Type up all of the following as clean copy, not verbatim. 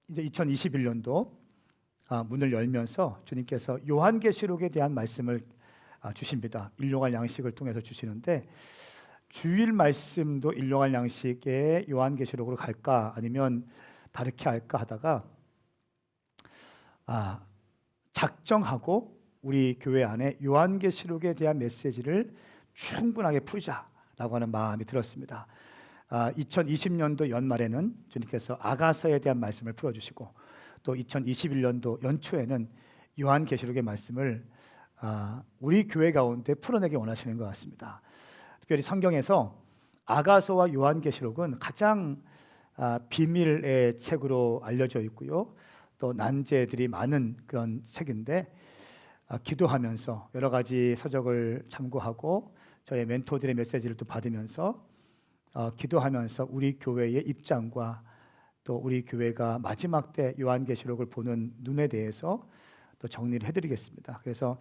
이제 2021년도 문을 열면서 주님께서 요한계시록에 대한 말씀을 주십니다. 일용할 양식을 통해서 주시는데, 주일 말씀도 일용할 양식에 요한계시록으로 갈까 아니면 다르게 할까 하다가 작정하고 우리 교회 안에 요한계시록에 대한 메시지를 충분하게 풀자라고 하는 마음이 들었습니다. 2020년도 연말에는 주님께서 아가서에 대한 말씀을 풀어주시고, 또 2021년도 연초에는 요한계시록의 말씀을 우리 교회 가운데 풀어내기 원하시는 것 같습니다. 특별히 성경에서 아가서와 요한계시록은 가장 비밀의 책으로 알려져 있고요, 또 난제들이 많은 그런 책인데, 기도하면서 여러 가지 서적을 참고하고 저의 멘토들의 메시지를 또 받으면서 기도하면서 우리 교회의 입장과 또 우리 교회가 마지막 때 요한계시록을 보는 눈에 대해서 또 정리를 해드리겠습니다. 그래서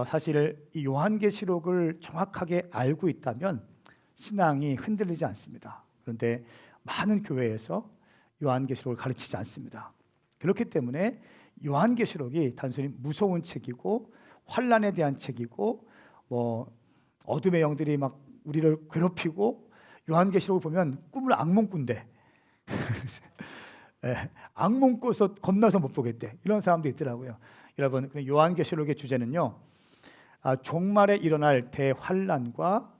사실 이 요한계시록을 정확하게 알고 있다면 신앙이 흔들리지 않습니다. 그런데 많은 교회에서 요한계시록을 가르치지 않습니다. 그렇기 때문에 요한계시록이 단순히 무서운 책이고 환난에 대한 책이고 어둠의 영들이 막 우리를 괴롭히고, 요한계시록을 보면 꿈을 악몽 꾼대. 악몽 꿔서 겁나서 못 보겠대. 이런 사람도 있더라고요. 여러분, 요한계시록의 주제는요, 종말에 일어날 대환난과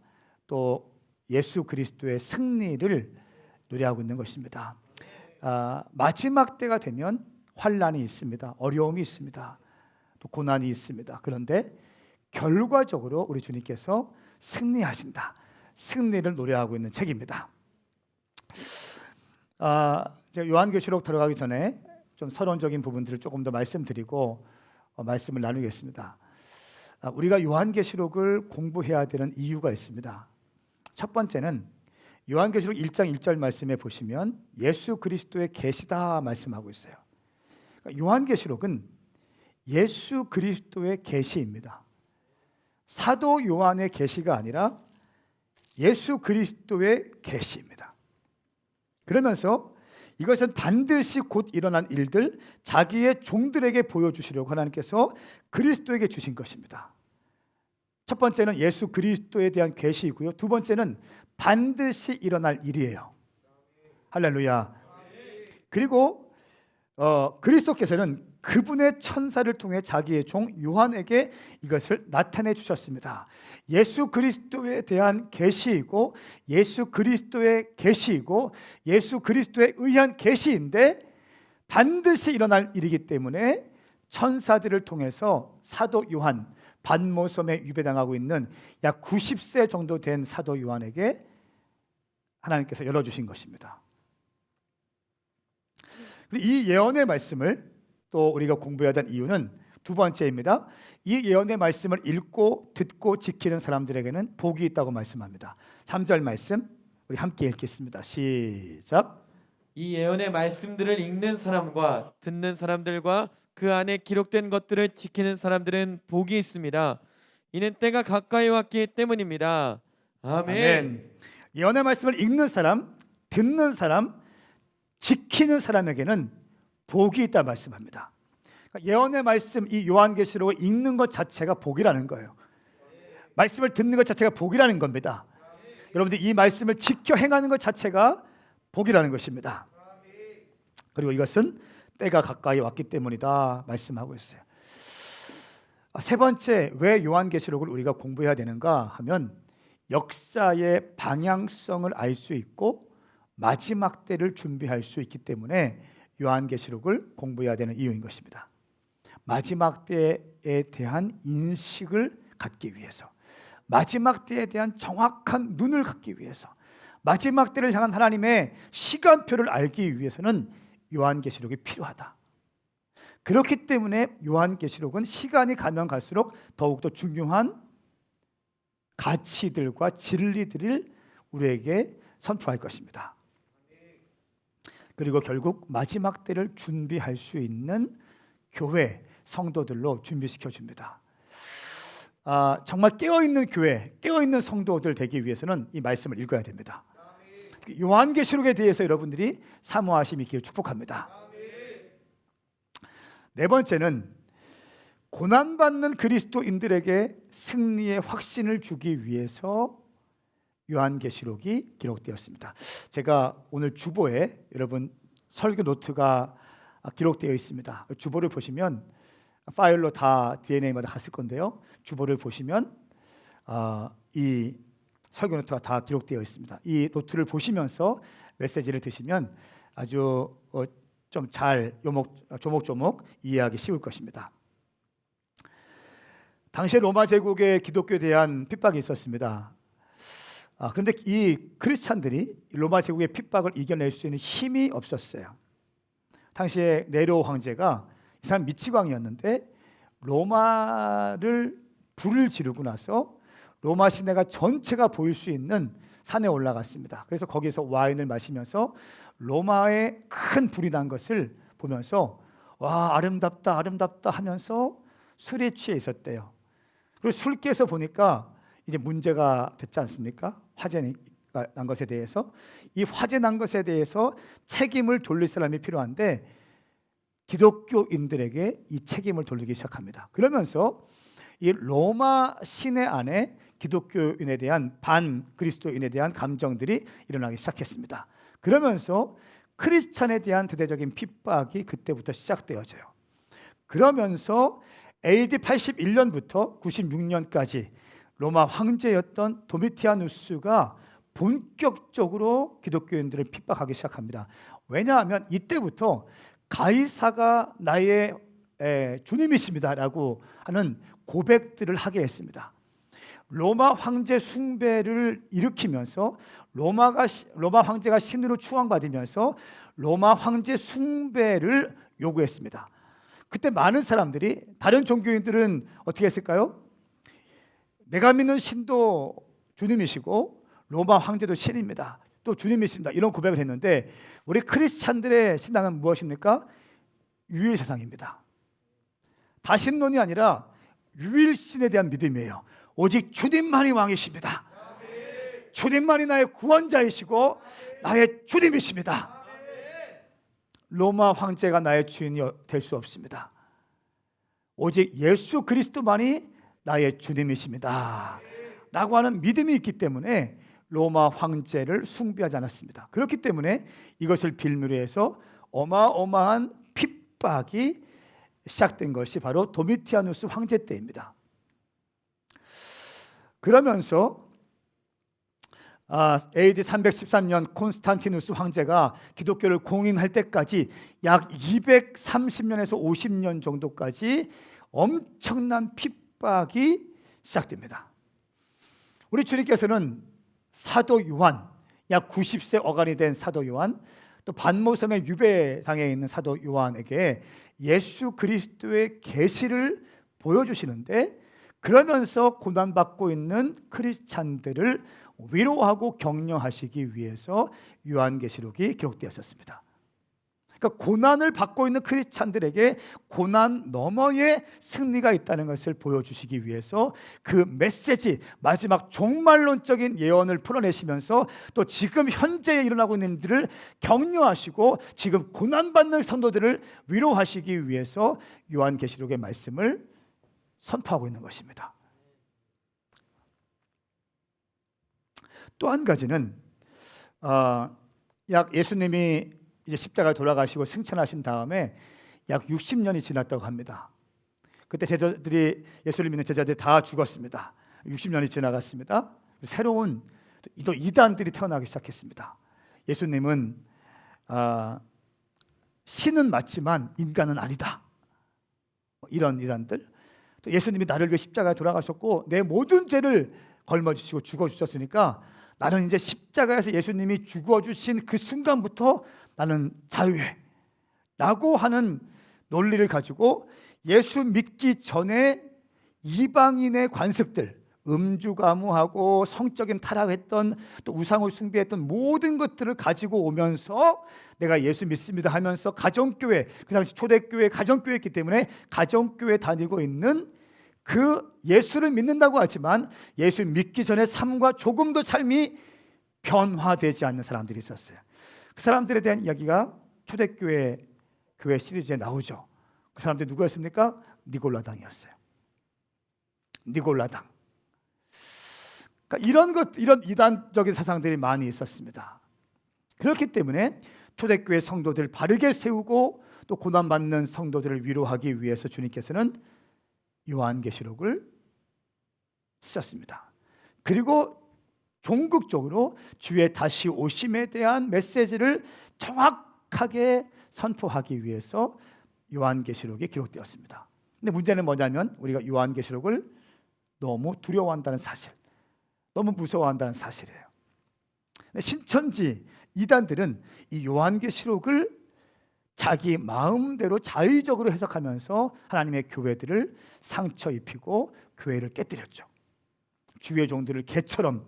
또 예수 그리스도의 승리를 노래하고 있는 것입니다. 마지막 때가 되면 환난이 있습니다. 어려움이 있습니다. 또 고난이 있습니다. 그런데 결과적으로 우리 주님께서 승리하신다. 승리를 노래하고 있는 책입니다. 제가 요한계시록 들어가기 전에 좀 서론적인 부분들을 조금 더 말씀드리고 말씀을 나누겠습니다. 우리가 요한계시록을 공부해야 되는 이유가 있습니다. 첫 번째는 요한계시록 1장 1절 말씀에 보시면 예수 그리스도의 계시다 말씀하고 있어요. 요한계시록은 예수 그리스도의 계시입니다. 사도 요한의 계시가 아니라 예수 그리스도의 계시입니다. 그러면서 이것은 반드시 곧 일어난 일들, 자기의 종들에게 보여주시려고 하나님께서 그리스도에게 주신 것입니다. 첫 번째는 예수 그리스도에 대한 계시이고요, 두 번째는 반드시 일어날 일이에요. 할렐루야. 그리고 그리스도께서는 그분의 천사를 통해 자기의 종 요한에게 이것을 나타내 주셨습니다. 예수 그리스도에 대한 계시이고 예수 그리스도의 계시이고 예수 그리스도에 의한 계시인데 반드시 일어날 일이기 때문에 천사들을 통해서 사도 요한, 반모섬에 유배당하고 있는 약 90세 정도 된 사도 요한에게 하나님께서 열어주신 것입니다. 이 예언의 말씀을 또 우리가 공부해야 될 이유는 두 번째입니다. 이 예언의 말씀을 읽고 듣고 지키는 사람들에게는 복이 있다고 말씀합니다. 3절 말씀 우리 함께 읽겠습니다. 시작. 이 예언의 말씀들을 읽는 사람과 듣는 사람들과 그 안에 기록된 것들을 지키는 사람들은 복이 있습니다. 이는 때가 가까이 왔기 때문입니다. 아멘. 예언의 말씀을 읽는 사람, 듣는 사람, 지키는 사람에게는 복이 있다 말씀합니다. 예언의 말씀, 이 요한계시록을 읽는 것 자체가 복이라는 거예요. 말씀을 듣는 것 자체가 복이라는 겁니다. 여러분들 이 말씀을 지켜 행하는 것 자체가 복이라는 것입니다. 그리고 이것은 때가 가까이 왔기 때문이다 말씀하고 있어요. 세 번째, 왜 요한계시록을 우리가 공부해야 되는가 하면 역사의 방향성을 알 수 있고 마지막 때를 준비할 수 있기 때문에 요한계시록을 공부해야 되는 이유인 것입니다. 마지막 때에 대한 인식을 갖기 위해서, 마지막 때에 대한 정확한 눈을 갖기 위해서, 마지막 때를 향한 하나님의 시간표를 알기 위해서는 요한계시록이 필요하다. 그렇기 때문에 요한계시록은 시간이 가면 갈수록 더욱더 중요한 가치들과 진리들을 우리에게 선포할 것입니다. 그리고 결국 마지막 때를 준비할 수 있는 교회, 성도들로 준비시켜 줍니다. 정말 깨어있는 교회, 깨어있는 성도들 되기 위해서는 이 말씀을 읽어야 됩니다. 요한계시록에 대해서 여러분들이 사모하심 있기를 축복합니다. 네 번째는 고난받는 그리스도인들에게 승리의 확신을 주기 위해서 요한계시록이 기록되었습니다. 제가 오늘 주보에 여러분 설교 노트가 기록되어 있습니다. 주보를 보시면 파일로 다 DNA마다 갔을 건데요. 주보를 보시면 이 설교 노트가 다 기록되어 있습니다. 이 노트를 보시면서 메시지를 드시면 아주 좀 잘 조목조목 이해하기 쉬울 것입니다. 당시 로마 제국의 기독교에 대한 핍박이 있었습니다. 그런데 이 크리스찬들이 로마 제국의 핍박을 이겨낼 수 있는 힘이 없었어요. 당시에 네로 황제가 이 사람 미치광이었는데 로마를 불을 지르고 나서 로마 시내가 전체가 보일 수 있는 산에 올라갔습니다. 그래서 거기서 와인을 마시면서 로마에 큰 불이 난 것을 보면서 와, 아름답다 아름답다 하면서 술에 취해 있었대요. 그리고 술 깨서 보니까 이제 문제가 됐지 않습니까? 화재가 난 것에 대해서. 이 화재 난 것에 대해서 책임을 돌릴 사람이 필요한데 기독교인들에게 이 책임을 돌리기 시작합니다. 그러면서 이 로마 시내 안에 기독교인에 대한 반 그리스도인에 대한 감정들이 일어나기 시작했습니다. 그러면서 크리스찬에 대한 대대적인 핍박이 그때부터 시작되어져요. 그러면서 AD 81년부터 96년까지 로마 황제였던 도미티아누스가 본격적으로 기독교인들을 핍박하기 시작합니다. 왜냐하면 이때부터 가이사가 나의 주님이십니다라고 하는 고백들을 하게 했습니다. 로마 황제 숭배를 일으키면서 로마 황제가 신으로 추앙받으면서 로마 황제 숭배를 요구했습니다. 그때 많은 사람들이, 다른 종교인들은 어떻게 했을까요? 내가 믿는 신도 주님이시고 로마 황제도 신입니다. 또 주님이십니다. 이런 고백을 했는데 우리 크리스찬들의 신앙은 무엇입니까? 유일세상입니다. 다신론이 아니라 유일신에 대한 믿음이에요. 오직 주님만이 왕이십니다. 주님만이 나의 구원자이시고 나의 주님이십니다. 로마 황제가 나의 주인이 될 수 없습니다. 오직 예수 그리스도만이 나의 주님이십니다 라고 하는 믿음이 있기 때문에 로마 황제를 숭배하지 않았습니다. 그렇기 때문에 이것을 빌미로 해서 어마어마한 핍박이 시작된 것이 바로 도미티아누스 황제 때입니다. 그러면서 AD 313년 콘스탄티누스 황제가 기독교를 공인할 때까지 약 230년에서 50년 정도까지 엄청난 핍박이 시작됩니다. 우리 주님께서는 사도 요한, 약 90세 어간이 된 사도 요한, 또 반모섬의 유배당에 있는 사도 요한에게 예수 그리스도의 계시를 보여주시는데, 그러면서 고난받고 있는 크리스찬들을 위로하고 격려하시기 위해서 요한계시록이 기록되었습니다. 그러니까 고난을 받고 있는 크리스찬들에게 고난 너머의 승리가 있다는 것을 보여주시기 위해서 그 메시지, 마지막 종말론적인 예언을 풀어내시면서 또 지금 현재에 일어나고 있는 일들을 격려하시고 지금 고난받는 성도들을 위로하시기 위해서 요한계시록의 말씀을 선포하고 있는 것입니다. 또 한 가지는 약 예수님이 이제 십자가에 돌아가시고 승천하신 다음에 약 60년이 지났다고 합니다. 그때 제자들이, 예수를 믿는 제자들이 다 죽었습니다. 60년이 지나갔습니다. 새로운 또 이단들이 태어나기 시작했습니다. 예수님은 신은 맞지만 인간은 아니다, 이런 이단들. 또 예수님이 나를 위해 십자가에 돌아가셨고 내 모든 죄를 걸머지시고 죽어주셨으니까 나는 이제 십자가에서 예수님이 죽어주신 그 순간부터 나는 자유해 라고 하는 논리를 가지고 예수 믿기 전에 이방인의 관습들, 음주가무하고 성적인 타락했던, 또 우상을 숭배했던 모든 것들을 가지고 오면서 내가 예수 믿습니다 하면서 가정교회, 그 당시 초대교회 가정교회였기 때문에 가정교회 다니고 있는 그 예수를 믿는다고 하지만 예수 믿기 전에 삶과 조금도 삶이 변화되지 않는 사람들이 있었어요. 그 사람들에 대한 이야기가 초대교회 교회 시리즈에 나오죠. 그 사람들이 누구였습니까? 니골라당이었어요. 니골라당. 그러니까 이런 이단적인 사상들이 많이 있었습니다. 그렇기 때문에 초대교회 성도들을 바르게 세우고 또 고난받는 성도들을 위로하기 위해서 주님께서는 요한계시록을 쓰셨습니다. 그리고 종국적으로 주의 다시 오심에 대한 메시지를 정확하게 선포하기 위해서 요한계시록이 기록되었습니다. 근데 문제는 뭐냐면 우리가 요한계시록을 너무 두려워한다는 사실, 너무 무서워한다는 사실이에요. 신천지 이단들은 이 요한계시록을 자기 마음대로 자의적으로 해석하면서 하나님의 교회들을 상처 입히고 교회를 깨뜨렸죠. 주의 종들을 개처럼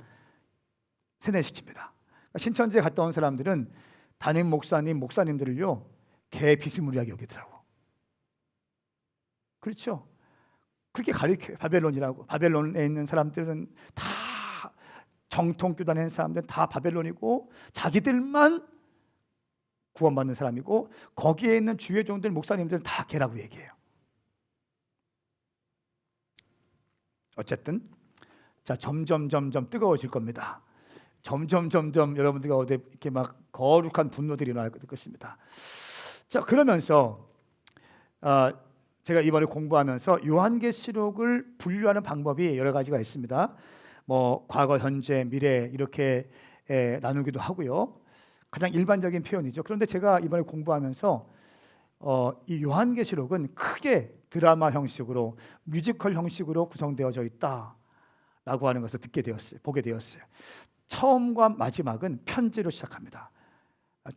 세뇌시킵니다. 신천지에 갔다 온 사람들은 담임 목사님들을요 개 비스무리하게 여기더라고. 그렇죠? 그렇게 가리켜요. 바벨론이라고. 바벨론에 있는 사람들은 다 정통 교단에 있는 사람들은 다 바벨론이고 자기들만 구원받는 사람이고 거기에 있는 주의 종들 목사님들은 다 개라고 얘기해요. 어쨌든 자 점점 뜨거워질 겁니다. 점점 여러분들 가운데 이렇게 막 거룩한 분노들이 일어날 것입니다. 자 그러면서 제가 이번에 공부하면서 요한계시록을 분류하는 방법이 여러 가지가 있습니다. 뭐 과거, 현재, 미래 이렇게 나누기도 하고요. 가장 일반적인 표현이죠. 그런데 제가 이번에 공부하면서 이 요한계시록은 크게 드라마 형식으로 뮤지컬 형식으로 구성되어져 있다라고 하는 것을 보게 되었어요. 처음과 마지막은 편지로 시작합니다.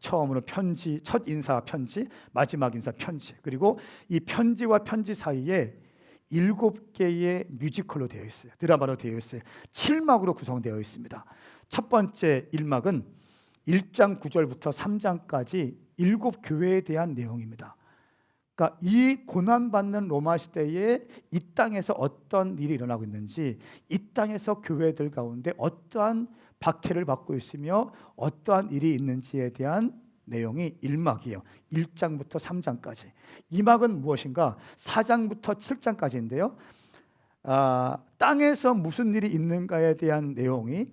처음으로 편지, 첫 인사 편지, 마지막 인사 편지. 그리고 이 편지와 편지 사이에 7개의 뮤지컬로 되어 있어요. 드라마로 되어 있어요. 7막으로 구성되어 있습니다. 첫 번째 1막은 1장 9절부터 3장까지 7교회에 대한 내용입니다. 그러니까 이 고난받는 로마 시대에 이 땅에서 어떤 일이 일어나고 있는지, 이 땅에서 교회들 가운데 어떠한 박해를 받고 있으며 어떠한 일이 있는지에 대한 내용이 1막이에요. 1장부터 3장까지. 2막은 무엇인가? 4장부터 7장까지인데요. 땅에서 무슨 일이 있는가에 대한 내용이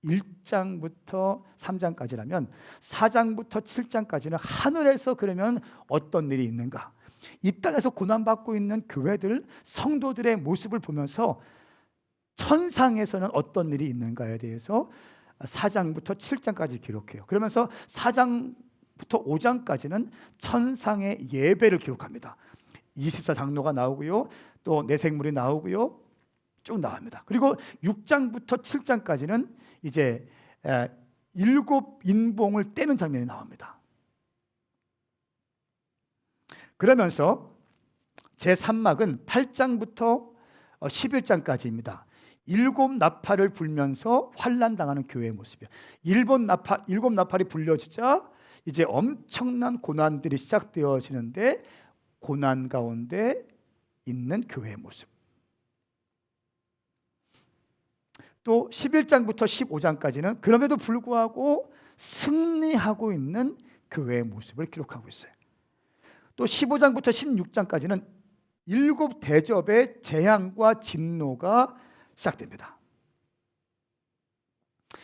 1장부터 3장까지라면 4장부터 7장까지는 하늘에서 그러면 어떤 일이 있는가? 이 땅에서 고난받고 있는 교회들, 성도들의 모습을 보면서 천상에서는 어떤 일이 있는가에 대해서 4장부터 7장까지 기록해요. 그러면서 4장부터 5장까지는 천상의 예배를 기록합니다. 24장로가 나오고요. 또 내생물이 나오고요. 쭉 나옵니다. 그리고 6장부터 7장까지는 이제 7인봉을 떼는 장면이 나옵니다. 그러면서 제3막은 8장부터 11장까지입니다. 7 나팔을 불면서 환난당하는 교회의 모습이에요. 7 나팔이 불려지자 이제 엄청난 고난들이 시작되어지는데 고난 가운데 있는 교회의 모습. 또 11장부터 15장까지는 그럼에도 불구하고 승리하고 있는 교회의 모습을 기록하고 있어요. 또 15장부터 16장까지는 7 대접의 재앙과 진노가 시작됩니다.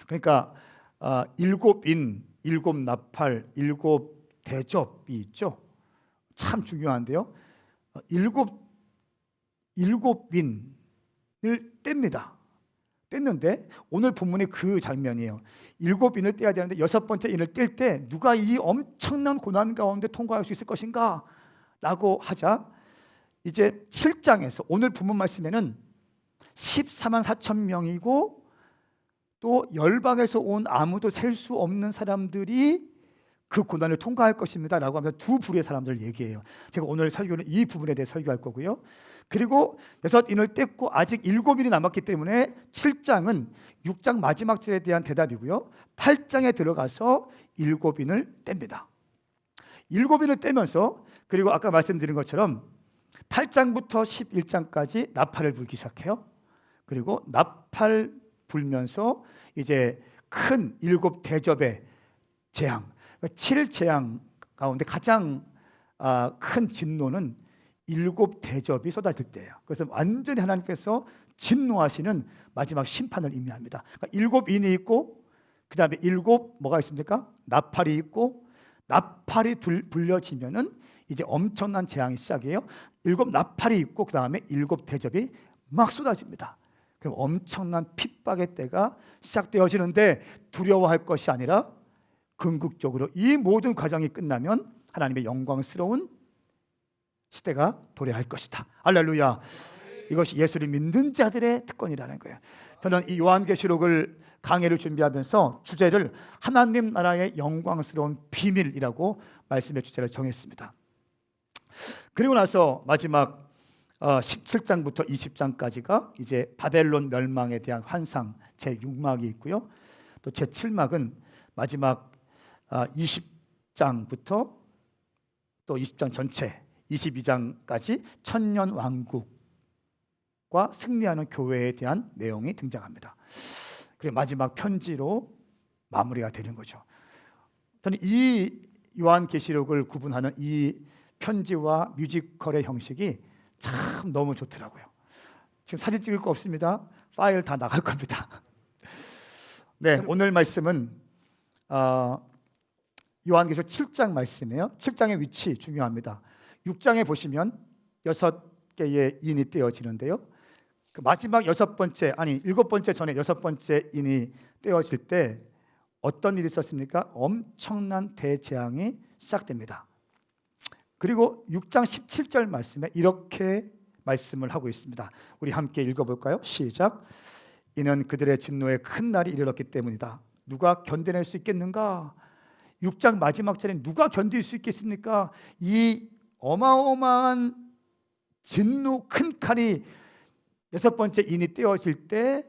그러니까 7인, 7 나팔, 7 대접이 있죠. 참 중요한데요. 7인을 뗍니다. 뗐는데 오늘 본문이 그 장면이에요. 7인을 떼야 되는데 6번째 인을 뗄 때 누가 이 엄청난 고난 가운데 통과할 수 있을 것인가? 라고 하자 이제 7장에서 오늘 본문 말씀에는 14만 4천 명이고 또 열방에서 온 아무도 셀 수 없는 사람들이 그 고난을 통과할 것입니다 라고 하면서 두 부류의 사람들을 얘기해요. 제가 오늘 설교는 이 부분에 대해 설교할 거고요. 그리고 6인을 뗐고 아직 7인이 남았기 때문에 7장은 6장 마지막 절에 대한 대답이고요. 8장에 들어가서 7인을 뗍니다. 7인을 떼면서 그리고 아까 말씀드린 것처럼 8장부터 11장까지 나팔을 불기 시작해요. 그리고 나팔 불면서 이제 큰 7 대접의 재앙, 7재앙 가운데 가장 큰 진노는 일곱 대접이 쏟아질 때예요. 그래서 완전히 하나님께서 진노하시는 마지막 심판을 의미합니다. 그러니까 일곱 인이 있고 그 다음에 일곱 뭐가 있습니까? 나팔이 있고 나팔이 불려지면은 이제 엄청난 재앙이 시작이에요. 일곱 나팔이 있고 그 다음에 일곱 대접이 막 쏟아집니다. 그럼 엄청난 핍박의 때가 시작되어지는데 두려워할 것이 아니라 궁극적으로 이 모든 과정이 끝나면 하나님의 영광스러운 시대가 도래할 것이다. 할렐루야. 이것이 예수를 믿는 자들의 특권이라는 거예요. 저는 이 요한계시록을 강해를 준비하면서 주제를 하나님 나라의 영광스러운 비밀이라고 말씀의 주제를 정했습니다. 그리고 나서 마지막 17장부터 20장까지가 이제 바벨론 멸망에 대한 환상 제6막이 있고요. 또 제7막은 마지막 20장부터 또 20장 전체 22장까지 천년 왕국과 승리하는 교회에 대한 내용이 등장합니다. 그리고 마지막 편지로 마무리가 되는 거죠. 저는 이 요한계시록을 구분하는 이 편지와 뮤지컬의 형식이 참 너무 좋더라고요. 지금 사진 찍을 거 없습니다. 파일 다 나갈 겁니다. 네, 오늘 말씀은 요한계시록 7장 말씀이에요. 7장의 위치 중요합니다. 6장에 보시면 6개의 인이 떼어지는데요. 그 마지막 7번째 전에 6번째 인이 떼어질 때 어떤 일이 있었습니까? 엄청난 대재앙이 시작됩니다. 그리고 6장 17절 말씀에 이렇게 말씀을 하고 있습니다. 우리 함께 읽어볼까요? 시작. 이는 그들의 진노의 큰 날이 이르렀기 때문이다. 누가 견뎌낼 수 있겠는가? 6장 마지막 절에 누가 견딜 수 있겠습니까? 이 어마어마한 진노 큰 칼이 6번째 인이 떼어질 때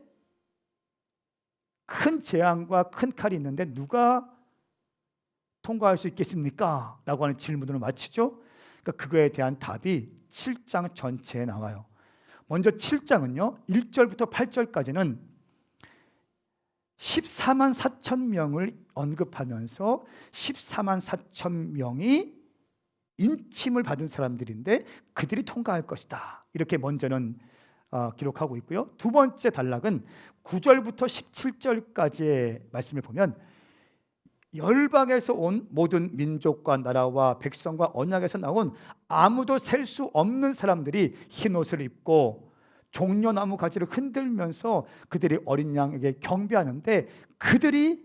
큰 재앙과 큰 칼이 있는데 누가 통과할 수 있겠습니까? 라고 하는 질문으로 마치죠. 그러니까 그거에 대한 답이 7장 전체에 나와요. 먼저 7장은요 1절부터 8절까지는 14만 4천 명을 언급하면서 14만 4천 명이 인침을 받은 사람들인데 그들이 통과할 것이다. 이렇게 먼저는 기록하고 있고요. 두 번째 단락은 9절부터 17절까지의 말씀을 보면 열방에서 온 모든 민족과 나라와 백성과 언약에서 나온 아무도 셀 수 없는 사람들이 흰 옷을 입고 종려나무 가지를 흔들면서 그들이 어린 양에게 경배하는데 그들이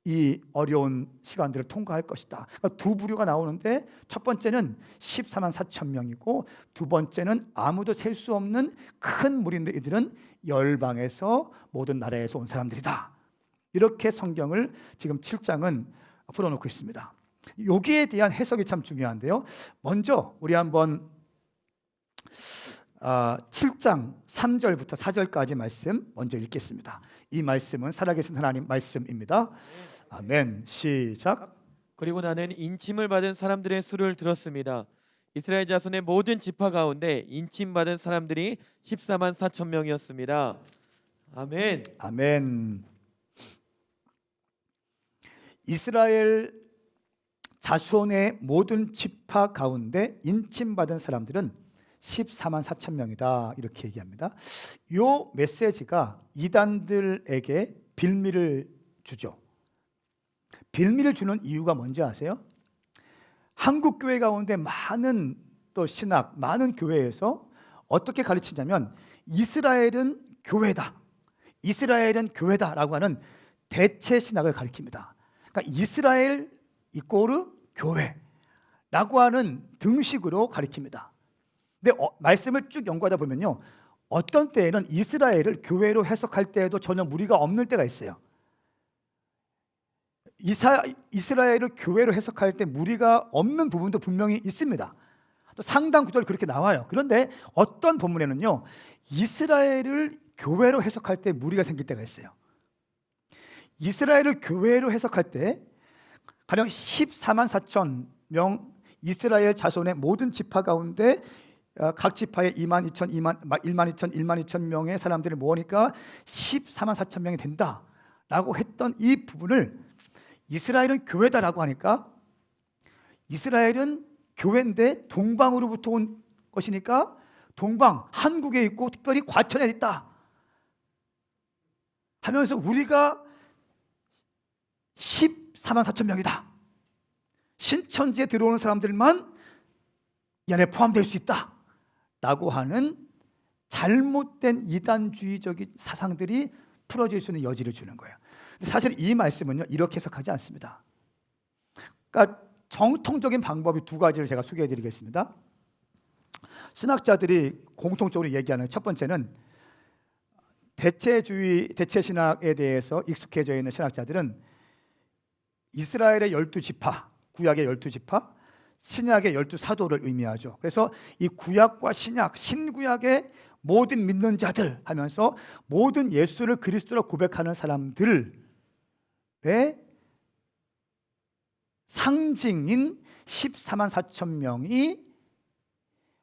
이 어려운 시간들을 통과할 것이다. 그러니까 두 부류가 나오는데 첫 번째는 14만 4천 명이고 두 번째는 아무도 셀 수 없는 큰 무리인데 이들은 열방에서 모든 나라에서 온 사람들이다. 이렇게 성경을 지금 7장은 풀어놓고 있습니다. 여기에 대한 해석이 참 중요한데요. 먼저 우리 한번 7장 3절부터 4절까지 말씀 먼저 읽겠습니다. 이 말씀은 살아계신 하나님 말씀입니다. 아멘. 시작. 그리고 나는 인침을 받은 사람들의 수를 들었습니다. 이스라엘 자손의 모든 지파 가운데 인침받은 사람들이 14만 4천 명이었습니다. 아멘. 아멘. 이스라엘 자손의 모든 지파 가운데 인침받은 사람들은 14만 4천 명이다. 이렇게 얘기합니다. 이 메시지가 이단들에게 빌미를 주죠. 빌미를 주는 이유가 뭔지 아세요? 한국 교회 가운데 많은 또 신학, 많은 교회에서 어떻게 가르치냐면 이스라엘은 교회다. 이스라엘은 교회다라고 하는 대체 신학을 가르칩니다. 그러니까 이스라엘 이꼬르 교회라고 하는 등식으로 가르칩니다. 근데 말씀을 쭉 연구하다 보면요, 어떤 때에는 이스라엘을 교회로 해석할 때에도 전혀 무리가 없는 때가 있어요. 이스라엘을 교회로 해석할 때 무리가 없는 부분도 분명히 있습니다. 또 상당 구절 그렇게 나와요. 그런데 어떤 본문에는요, 이스라엘을 교회로 해석할 때 무리가 생길 때가 있어요. 이스라엘을 교회로 해석할 때 가령 14만 4천 명 이스라엘 자손의 모든 지파 가운데 각 지파에 1만 2천 명의 사람들을 모으니까 14만 4천 명이 된다라고 했던 이 부분을 이스라엘은 교회다라고 하니까 이스라엘은 교회인데 동방으로부터 온 것이니까 동방, 한국에 있고 특별히 과천에 있다 하면서 우리가 14만 4천 명이다. 신천지에 들어오는 사람들만 이 안에 포함될 수 있다 라고 하는 잘못된 이단주의적인 사상들이 풀어질 수 있는 여지를 주는 거예요. 사실 이 말씀은요, 이렇게 해석하지 않습니다. 그러니까 정통적인 방법이 두 가지를 제가 소개해 드리겠습니다. 신학자들이 공통적으로 얘기하는 첫 번째는 대체 신학에 대해서 익숙해져 있는 신학자들은 이스라엘의 12지파, 구약의 12지파, 신약의 12사도를 의미하죠. 그래서 이 구약과 신약, 신구약의 모든 믿는 자들 하면서 모든 예수를 그리스도로 고백하는 사람들의 상징인 14만 4천 명이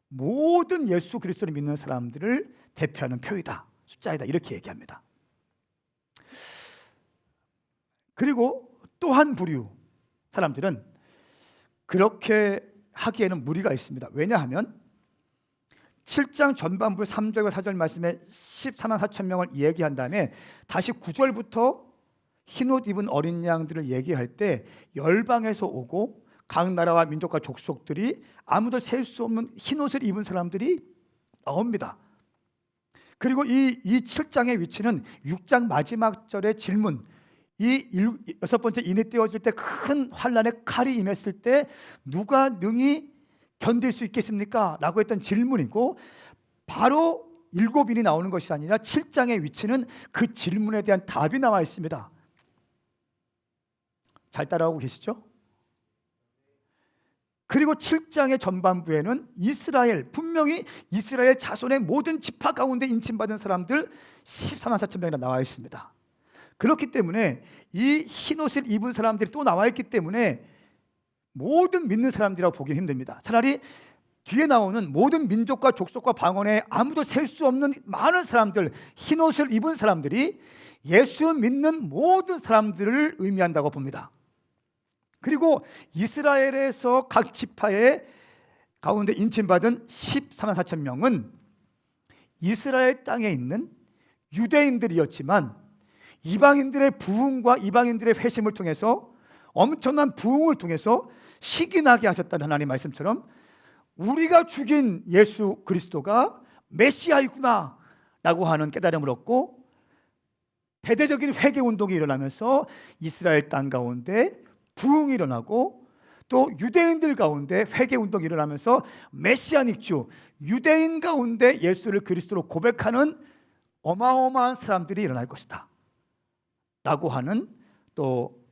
모든 예수 그리스도를 믿는 사람들을 대표하는 표이다, 숫자이다, 이렇게 얘기합니다. 그리고 또 한 부류 사람들은 그렇게 하기에는 무리가 있습니다. 왜냐하면 7장 전반부 3절과 4절 말씀에 14만 4천 명을 얘기한 다음에 다시 9절부터 흰옷 입은 어린 양들을 얘기할 때 열방에서 오고 각 나라와 민족과 족속들이 아무도 셀 수 없는 흰옷을 입은 사람들이 나옵니다. 그리고 이 7장의 위치는 6장 마지막 절의 질문, 이 6번째 인이 떼어질 때 큰 환란의 칼이 임했을 때 누가 능히 견딜 수 있겠습니까? 라고 했던 질문이고, 바로 7인이 나오는 것이 아니라 7장의 위치는 그 질문에 대한 답이 나와 있습니다. 잘 따라오고 계시죠? 그리고 7장의 전반부에는 이스라엘, 분명히 이스라엘 자손의 모든 지파 가운데 인침받은 사람들 14만 4천 명이나 나와 있습니다. 그렇기 때문에 이 흰옷을 입은 사람들이 또 나와 있기 때문에 모든 믿는 사람들이라고 보기 힘듭니다. 차라리 뒤에 나오는 모든 민족과 족속과 방언에 아무도 셀 수 없는 많은 사람들, 흰옷을 입은 사람들이 예수 믿는 모든 사람들을 의미한다고 봅니다. 그리고 이스라엘에서 각 지파의 가운데 인침받은 14만 4천 명은 이스라엘 땅에 있는 유대인들이었지만 이방인들의 부흥과 이방인들의 회심을 통해서 엄청난 부흥을 통해서 식이 나게 하셨다는 하나님의 말씀처럼 우리가 죽인 예수 그리스도가 메시아이구나 라고 하는 깨달음을 얻고 대대적인 회개운동이 일어나면서 이스라엘 땅 가운데 부흥이 일어나고 또 유대인들 가운데 회개운동이 일어나면서 메시아닉 주, 유대인 가운데 예수를 그리스도로 고백하는 어마어마한 사람들이 일어날 것이다 라고 하는 또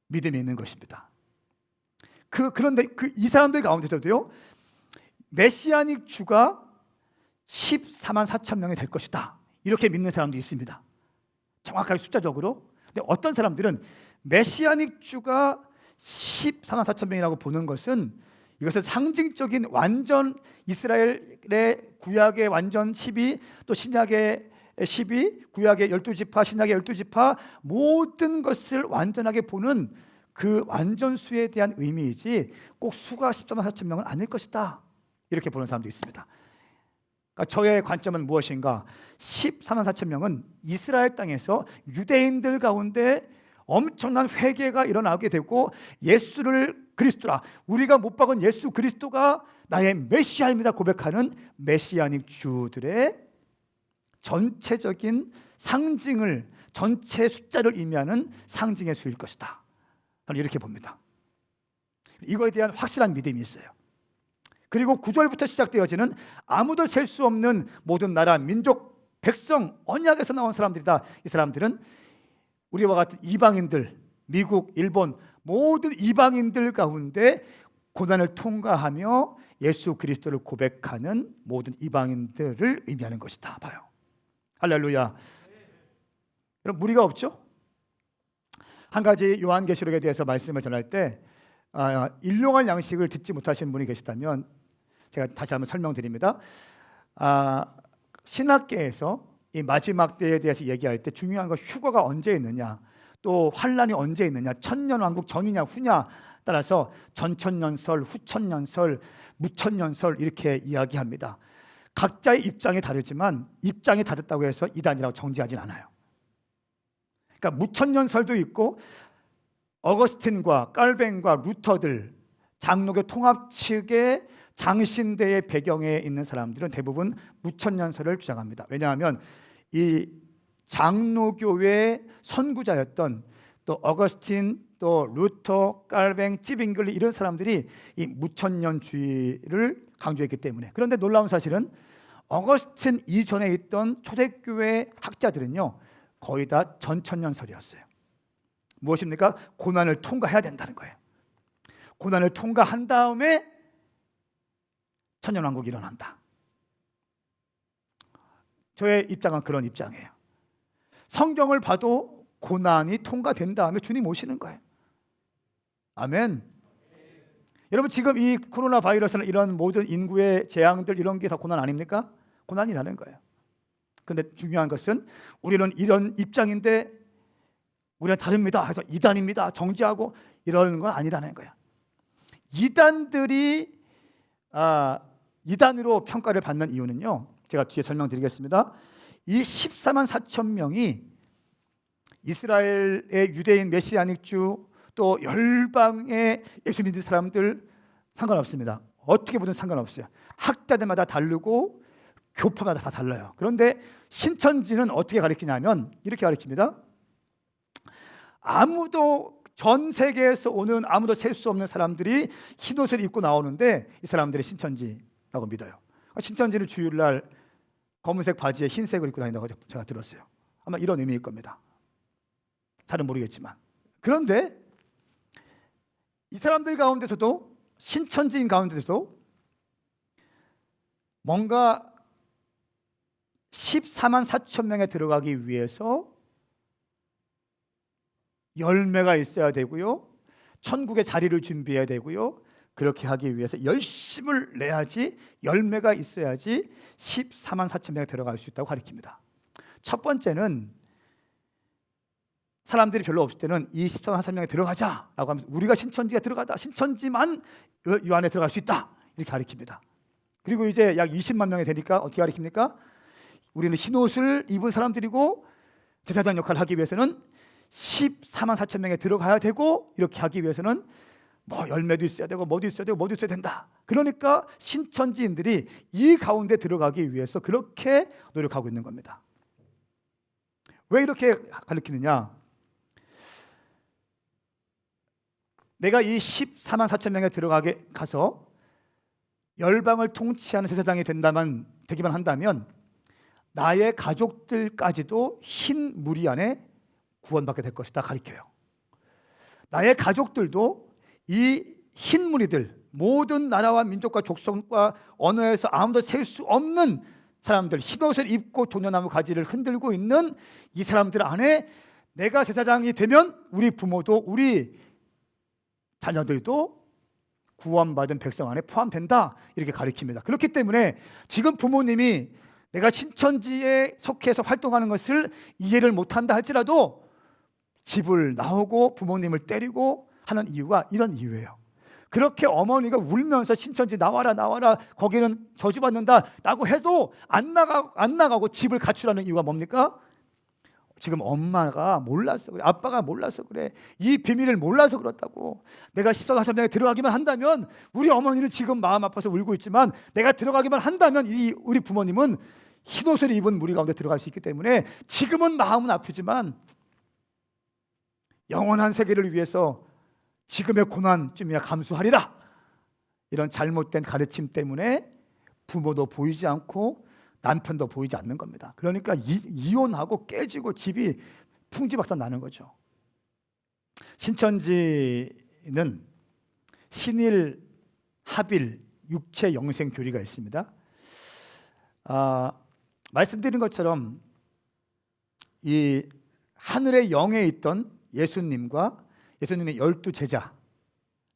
믿음이 있는 것입니다. 그런데 이 사람들 가운데서도요, 메시아닉 주가 14만 4천 명이 될 것이다 이렇게 믿는 사람도 있습니다. 정확하게 숫자적으로. 근데 어떤 사람들은 메시아닉 주가 14만 4천 명이라고 보는 것은 이것은 상징적인 완전 이스라엘의 구약의 완전 12, 또 신약의 12, 구약의 12지파, 신약의 12지파 모든 것을 완전하게 보는 그 완전수에 대한 의미이지 꼭 수가 14만 4천 명은 아닐 것이다 이렇게 보는 사람도 있습니다. 그러니까 저의 관점은 무엇인가? 14만 4천 명은 이스라엘 땅에서 유대인들 가운데 엄청난 회개가 일어나게 되고 예수를 그리스도라, 우리가 못 박은 예수 그리스도가 나의 메시아입니다 고백하는 메시아닉 주들의 전체적인 상징을, 전체 숫자를 의미하는 상징의 수일 것이다. 저는 이렇게 봅니다. 이거에 대한 확실한 믿음이 있어요. 그리고 9절부터 시작되어지는 아무도 셀 수 없는 모든 나라, 민족, 백성, 언약에서 나온 사람들이다. 이 사람들은 우리와 같은 이방인들, 미국, 일본 모든 이방인들 가운데 고난을 통과하며 예수 그리스도를 고백하는 모든 이방인들을 의미하는 것이다 봐요. 할렐루야. 여러분, 무리가 없죠? 한 가지 요한계시록에 대해서 말씀을 전할 때 일용할 양식을 듣지 못하신 분이 계시다면 제가 다시 한번 설명드립니다. 신학계에서 이 마지막 때에 대해서 얘기할 때 중요한 건 휴거가 언제 있느냐, 또 환란이 언제 있느냐, 천년왕국 전이냐 후냐 따라서 전천년설, 후천년설, 무천년설 이렇게 이야기합니다. 각자의 입장이 다르지만 입장이 다르다고 해서 이단이라고 정지하진 않아요. 그러니까 무천년설도 있고 어거스틴과 깔뱅과 루터들, 장로교 통합 측의 장신대의 배경에 있는 사람들은 대부분 무천년설을 주장합니다. 왜냐하면 이 장로교의 선구자였던 또 어거스틴, 또 루터, 깔뱅, 찌빙글리 이런 사람들이 이 무천년주의를 강조했기 때문에. 그런데 놀라운 사실은 어거스틴 이전에 있던 초대교회 학자들은요 거의 다 전천년설이었어요. 무엇입니까? 고난을 통과해야 된다는 거예요. 고난을 통과한 다음에 천년왕국이 일어난다. 저의 입장은 그런 입장이에요. 성경을 봐도 고난이 통과된 다음에 주님 오시는 거예요. 아멘. 여러분 지금 이 코로나 바이러스나 이런 모든 인구의 재앙들 이런 게 다 고난 아닙니까? 고난이라는 거예요. 그런데 중요한 것은 우리는 이런 입장인데 우리는 다릅니다 해서 이단입니다 정지하고 이러는 건 아니라는 거예요. 이단들이 이단으로 평가를 받는 이유는요, 제가 뒤에 설명드리겠습니다. 이 14만 4천 명이 이스라엘의 유대인 메시아닉주 또 열방의 예수 믿는 사람들 상관없습니다. 어떻게 보든 상관없어요. 학자들마다 다르고 교파마다 다 달라요. 그런데 신천지는 어떻게 가르치냐면 이렇게 가르칩니다. 아무도 전 세계에서 오는 아무도 셀 수 없는 사람들이 흰옷을 입고 나오는데 이 사람들이 신천지라고 믿어요. 신천지는 주일날 검은색 바지에 흰색을 입고 다닌다고 제가 들었어요. 아마 이런 의미일 겁니다. 잘은 모르겠지만. 그런데 이 사람들 가운데서도 신천지인 가운데서도 뭔가 14만 4천 명에 들어가기 위해서 열매가 있어야 되고요, 천국의 자리를 준비해야 되고요, 그렇게 하기 위해서 열심을 내야지, 열매가 있어야지 14만 4천 명에 들어갈 수 있다고 가르칩니다. 첫 번째는 사람들이 별로 없을 때는 이 14만 4천 명에 들어가자라고 하면서 우리가 신천지가 들어가다, 신천지만 이 안에 들어갈 수 있다 이렇게 가르칩니다. 그리고 이제 약 20만 명이 되니까 어떻게 가르칩니까? 우리는 흰옷을 입은 사람들이고 제사장 역할을 하기 위해서는 14만 4천 명에 들어가야 되고, 이렇게 하기 위해서는 뭐 열매도 있어야 되고 뭐도 있어야 되고 뭐도 있어야 된다. 그러니까 신천지인들이 이 가운데 들어가기 위해서 그렇게 노력하고 있는 겁니다. 왜 이렇게 가르치느냐? 내가 이 14만 4천 명에 들어가게 가서 열방을 통치하는 제사장이 되기만 한다면 나의 가족들까지도 흰 무리 안에 구원받게 될 것이다 가르쳐요. 나의 가족들도 이 흰 무리들, 모든 나라와 민족과 족속과 언어에서 아무도 셀 수 없는 사람들, 흰옷을 입고 도녀나무 가지를 흔들고 있는 이 사람들 안에 내가 제사장이 되면 우리 부모도 우리 자녀들도 구원받은 백성 안에 포함된다 이렇게 가르칩니다. 그렇기 때문에 지금 부모님이 내가 신천지에 속해서 활동하는 것을 이해를 못한다 할지라도 집을 나오고 부모님을 때리고 하는 이유가 이런 이유예요. 그렇게 어머니가 울면서 신천지 나와라 나와라 거기는 저주받는다 라고 해도 안 나가고 집을 갖추라는 이유가 뭡니까? 지금 엄마가 몰라서 그래, 아빠가 몰라서 그래, 이 비밀을 몰라서 그렇다고. 내가 14명에 들어가기만 한다면 우리 어머니는 지금 마음 아파서 울고 있지만 내가 들어가기만 한다면 우리 부모님은 흰옷을 입은 무리 가운데 들어갈 수 있기 때문에 지금은 마음은 아프지만 영원한 세계를 위해서 지금의 고난쯤이야 감수하리라. 이런 잘못된 가르침 때문에 부모도 보이지 않고 남편도 보이지 않는 겁니다. 그러니까 이혼하고 깨지고 집이 풍지박산 나는 거죠. 신천지는 신일, 합일, 육체, 영생 교리가 있습니다. 말씀드린 것처럼 이 하늘의 영에 있던 예수님과 예수님의 12제자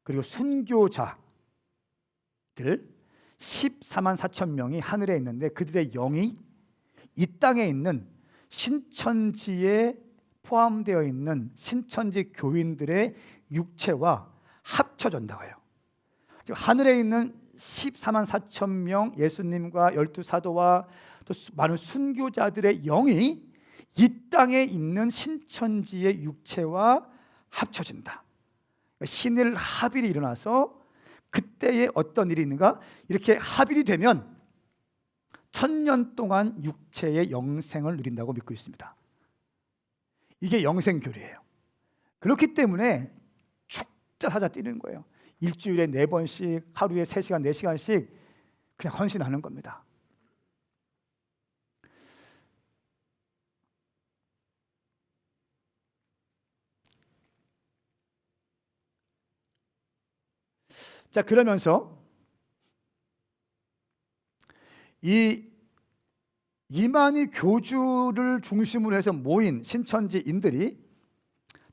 그리고 순교자들 14만 4천 명이 하늘에 있는데 그들의 영이 이 땅에 있는 신천지의 포함되어 있는 신천지 교인들의 육체와 합쳐진다고 해요. 지금 하늘에 있는 14만 4천 명 예수님과 12사도와 또 많은 순교자들의 영이 이 땅에 있는 신천지의 육체와 합쳐진다. 신일 합일이 일어나서 그때에 어떤 일이 있는가? 이렇게 합일이 되면 1000년 동안 육체의 영생을 누린다고 믿고 있습니다. 이게 영생교리예요. 그렇기 때문에 축자 사자 뛰는 거예요. 일주일에 4번씩, 하루에 3시간, 4시간씩 그냥 헌신하는 겁니다. 자, 그러면서 이 이만희 교주를 중심으로 해서 모인 신천지인들이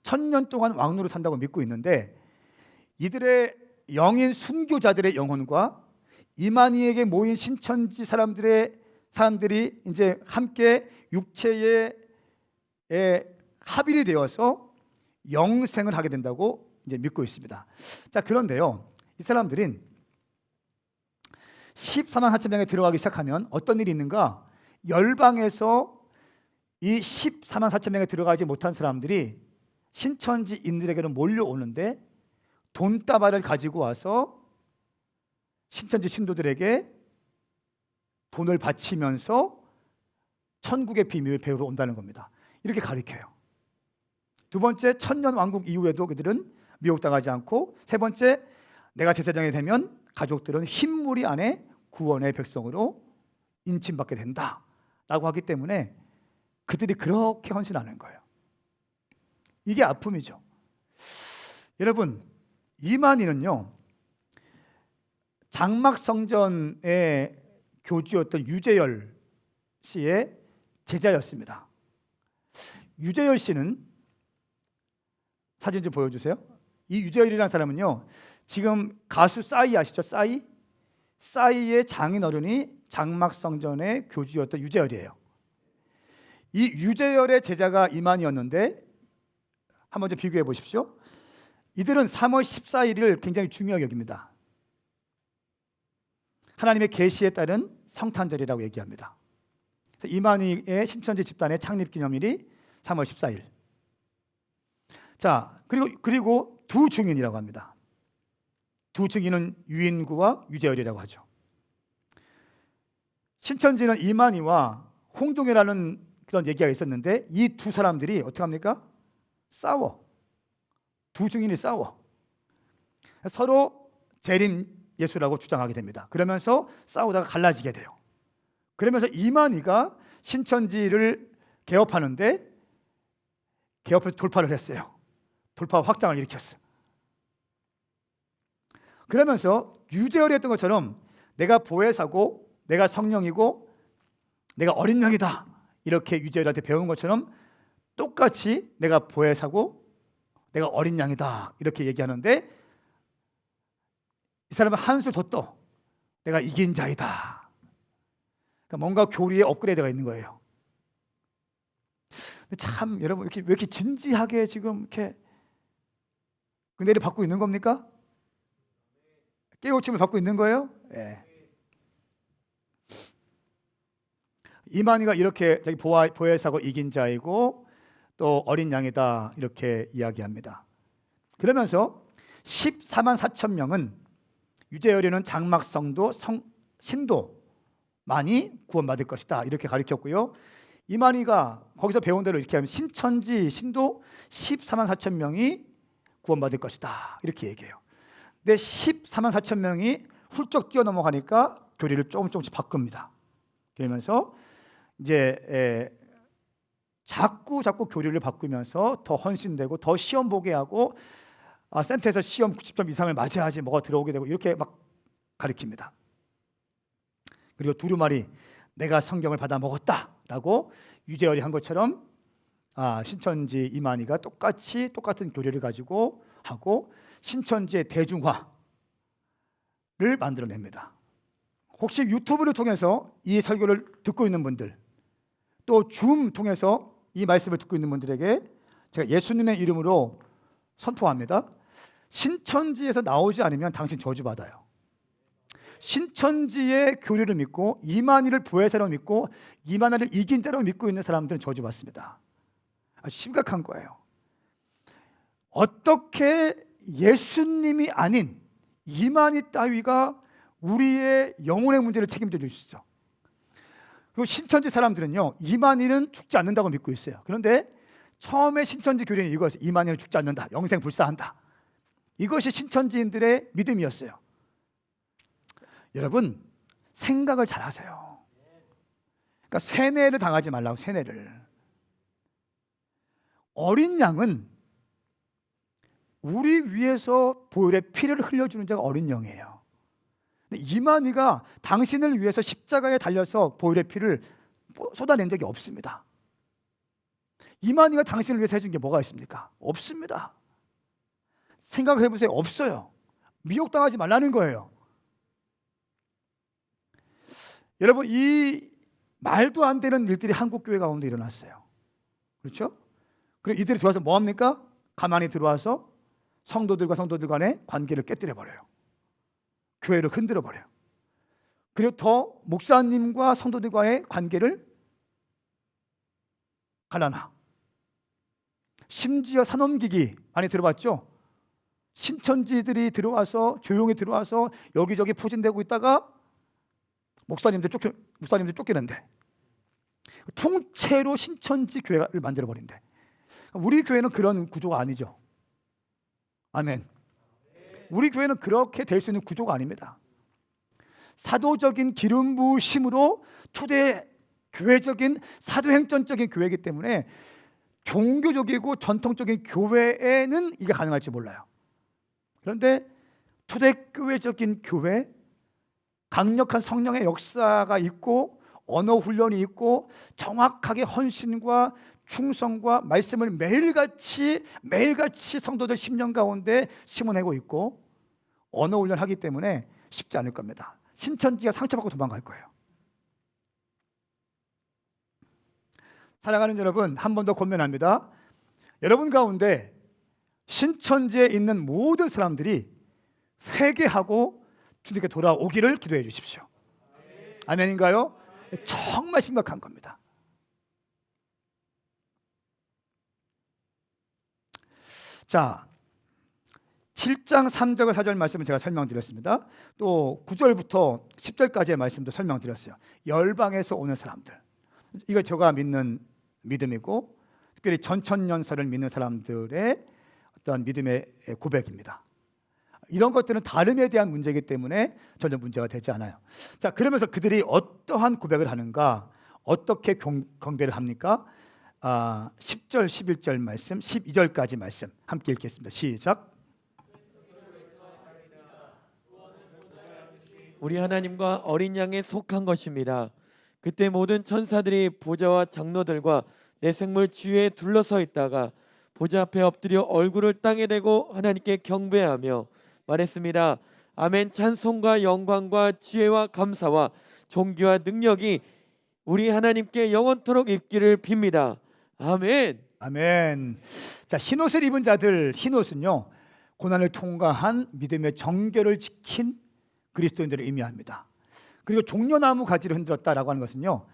1000년 동안 왕노릇 한다고 믿고 있는데, 이들의 영인 순교자들의 영혼과 이만희에게 모인 신천지 사람들이 이제 함께 육체에 합일이 되어서 영생을 하게 된다고 이제 믿고 있습니다. 자, 그런데요, 이 사람들은 14만 4천 명에 들어가기 시작하면 어떤 일이 있는가? 열방에서 이 14만 4천 명에 들어가지 못한 사람들이 신천지인들에게는 몰려오는데, 돈다발을 가지고 와서 신천지 신도들에게 돈을 바치면서 천국의 비밀을 배우러 온다는 겁니다. 이렇게 가르쳐요. 두 번째, 천년 왕국 이후에도 그들은 미혹당하지 않고, 세 번째, 내가 제사장이 되면 가족들은 흰무리 안에 구원의 백성으로 인침받게 된다라고 하기 때문에 그들이 그렇게 헌신하는 거예요. 이게 아픔이죠. 여러분, 이만희는요, 장막성전의 교주였던 유재열 씨의 제자였습니다. 유재열 씨는 사진 좀 보여주세요. 이 유재열이라는 사람은요, 지금 가수 싸이 아시죠? 싸이의 장인어른이 장막성전의 교주였던 유재열이에요. 이 유재열의 제자가 이만희였는데, 한번 좀 비교해 보십시오. 이들은 3월 14일을 굉장히 중요하게 여깁니다. 하나님의 계시에 따른 성탄절이라고 얘기합니다. 그래서 이만희의 신천지 집단의 창립 기념일이 3월 14일. 자, 그리고 두 증인이라고 합니다. 두 증인은 유인구와 유재열이라고 하죠. 신천지는 이만희와 홍동회라는 그런 얘기가 있었는데, 이 두 사람들이 어떻게 합니까? 싸워. 두 증인이 싸워. 서로 재림 예수라고 주장하게 됩니다. 그러면서 싸우다가 갈라지게 돼요. 그러면서 이만희가 신천지를 개업하는데 개업해서 돌파를 했어요. 돌파 확장을 일으켰어요. 그러면서 유재열이 했던 것처럼 내가 보혜사고 내가 성령이고 내가 어린 양이다, 이렇게 유재열한테 배운 것처럼 똑같이 내가 보혜사고 내가 어린 양이다 이렇게 얘기하는데, 이 사람은 한술 더 떠. 내가 이긴 자이다. 그러니까 뭔가 교리에 업그레이드가 있는 거예요. 근데 참 여러분, 왜 이렇게 진지하게 지금 이렇게 은혜를 받고 있는 겁니까? 깨우침을 받고 있는 거예요? 예. 이만희가 이렇게 자기 보혜사고 이긴 자이고 또 어린 양이다 이렇게 이야기합니다. 그러면서 14만 4천 명은 유재열이는 장막성도 신도 많이 구원받을 것이다 이렇게 가르쳤고요. 이만희가 거기서 배운 대로 이렇게 하면 신천지 신도 14만 4천 명이 구원받을 것이다 이렇게 얘기해요. 근데 14만 4천 명이 훌쩍 뛰어넘어가니까 교리를 조금씩 바꿉니다. 그러면서 이제 자꾸 교리를 바꾸면서 더 헌신되고 더 시험 보게 하고, 센터에서 시험 90점 이상을 맞아야지 뭐가 들어오게 되고 이렇게 막 가르칩니다. 그리고 두루마리 내가 성경을 받아 먹었다라고 유재열이 한 것처럼 신천지 이만희가 똑같은 교리를 가지고 하고 신천지의 대중화를 만들어냅니다. 혹시 유튜브를 통해서 이 설교를 듣고 있는 분들, 또 줌 통해서 이 말씀을 듣고 있는 분들에게 제가 예수님의 이름으로 선포합니다. 신천지에서 나오지 않으면 당신 저주받아요. 신천지의 교리를 믿고 이만희를 보혜사로 믿고 이만희를 이긴 자로 믿고 있는 사람들은 저주받습니다. 아주 심각한 거예요. 어떻게 예수님이 아닌 이만희 따위가 우리의 영혼의 문제를 책임져 주시죠? 그리고 신천지 사람들은요, 이만희는 죽지 않는다고 믿고 있어요. 그런데 처음에 신천지 교리는 이거였어요. 이만희는 죽지 않는다, 영생 불사한다. 이것이 신천지인들의 믿음이었어요. 여러분, 생각을 잘 하세요. 그러니까 세뇌를 당하지 말라고. 세뇌를. 어린 양은 우리 위해서 보혈의 피를 흘려주는 자가 어린 양이에요. 근데 이만희가 당신을 위해서 십자가에 달려서 보혈의 피를 쏟아낸 적이 없습니다. 이만희가 당신을 위해서 해준 게 뭐가 있습니까? 없습니다. 생각해 보세요. 없어요. 미혹당하지 말라는 거예요. 여러분, 이 말도 안 되는 일들이 한국교회 가운데 일어났어요. 그렇죠? 그리고 이들이 들어와서 뭐합니까? 가만히 들어와서 성도들과 성도들 간의 관계를 깨뜨려 버려요. 교회를 흔들어 버려요. 그리고 더 목사님과 성도들과의 관계를 갈라놔. 심지어 산업기기 많이 들어봤죠? 신천지들이 들어와서 조용히 들어와서 여기저기 포진되고 있다가 목사님들 쫓기는데 통째로 신천지 교회를 만들어 버린대. 우리 교회는 그런 구조가 아니죠. 아멘. 우리 교회는 그렇게 될 수 있는 구조가 아닙니다. 사도적인 기름 부으심으로 초대 교회적인 사도행전적인 교회이기 때문에 종교적이고 전통적인 교회에는 이게 가능할지 몰라요. 그런데 초대교회적인 교회, 강력한 성령의 역사가 있고 언어 훈련이 있고 정확하게 헌신과 충성과 말씀을 매일같이 성도들 심령 가운데 심어내고 있고 언어 훈련하기 때문에 쉽지 않을 겁니다. 신천지가 상처받고 도망갈 거예요. 사랑하는 여러분, 한 번 더 권면합니다. 여러분 가운데 신천지에 있는 모든 사람들이 회개하고 주님께 돌아오기를 기도해 주십시오. 아멘인가요? 정말 심각한 겁니다. 자, 7장 3절과 4절 말씀을 제가 설명드렸습니다. 또 9절부터 10절까지의 말씀도 설명드렸어요. 열방에서 오는 사람들, 이거 제가 믿는 믿음이고 특별히 전천년설을 믿는 사람들의 어떤 믿음의 고백입니다. 이런 것들은 다름에 대한 문제이기 때문에 전혀 문제가 되지 않아요. 자, 그러면서 그들이 어떠한 고백을 하는가, 어떻게 경배를 합니까? 10절, 11절 말씀, 12절까지 말씀 함께 읽겠습니다. 시작. 우리 하나님과 어린 양에 속한 것입니다. 그때 모든 천사들이 보좌와 장로들과 내 생물 주위에 둘러서 있다가 보좌 앞에 엎드려 얼굴을 땅에 대고 하나님께 경배하며 말했습니다. 아멘. 찬송과 영광과 지혜와 감사와 존귀와 능력이 우리 하나님께 영원토록 있기를 빕니다. 아멘. 아멘. 자, 흰옷을 입은 자들, 흰옷은요 고난을 통과한 믿음의 정결을 지킨 그리스도인들을 의미합니다. 그리고 종려나무 가지를 흔들었다라고 하는 것은요,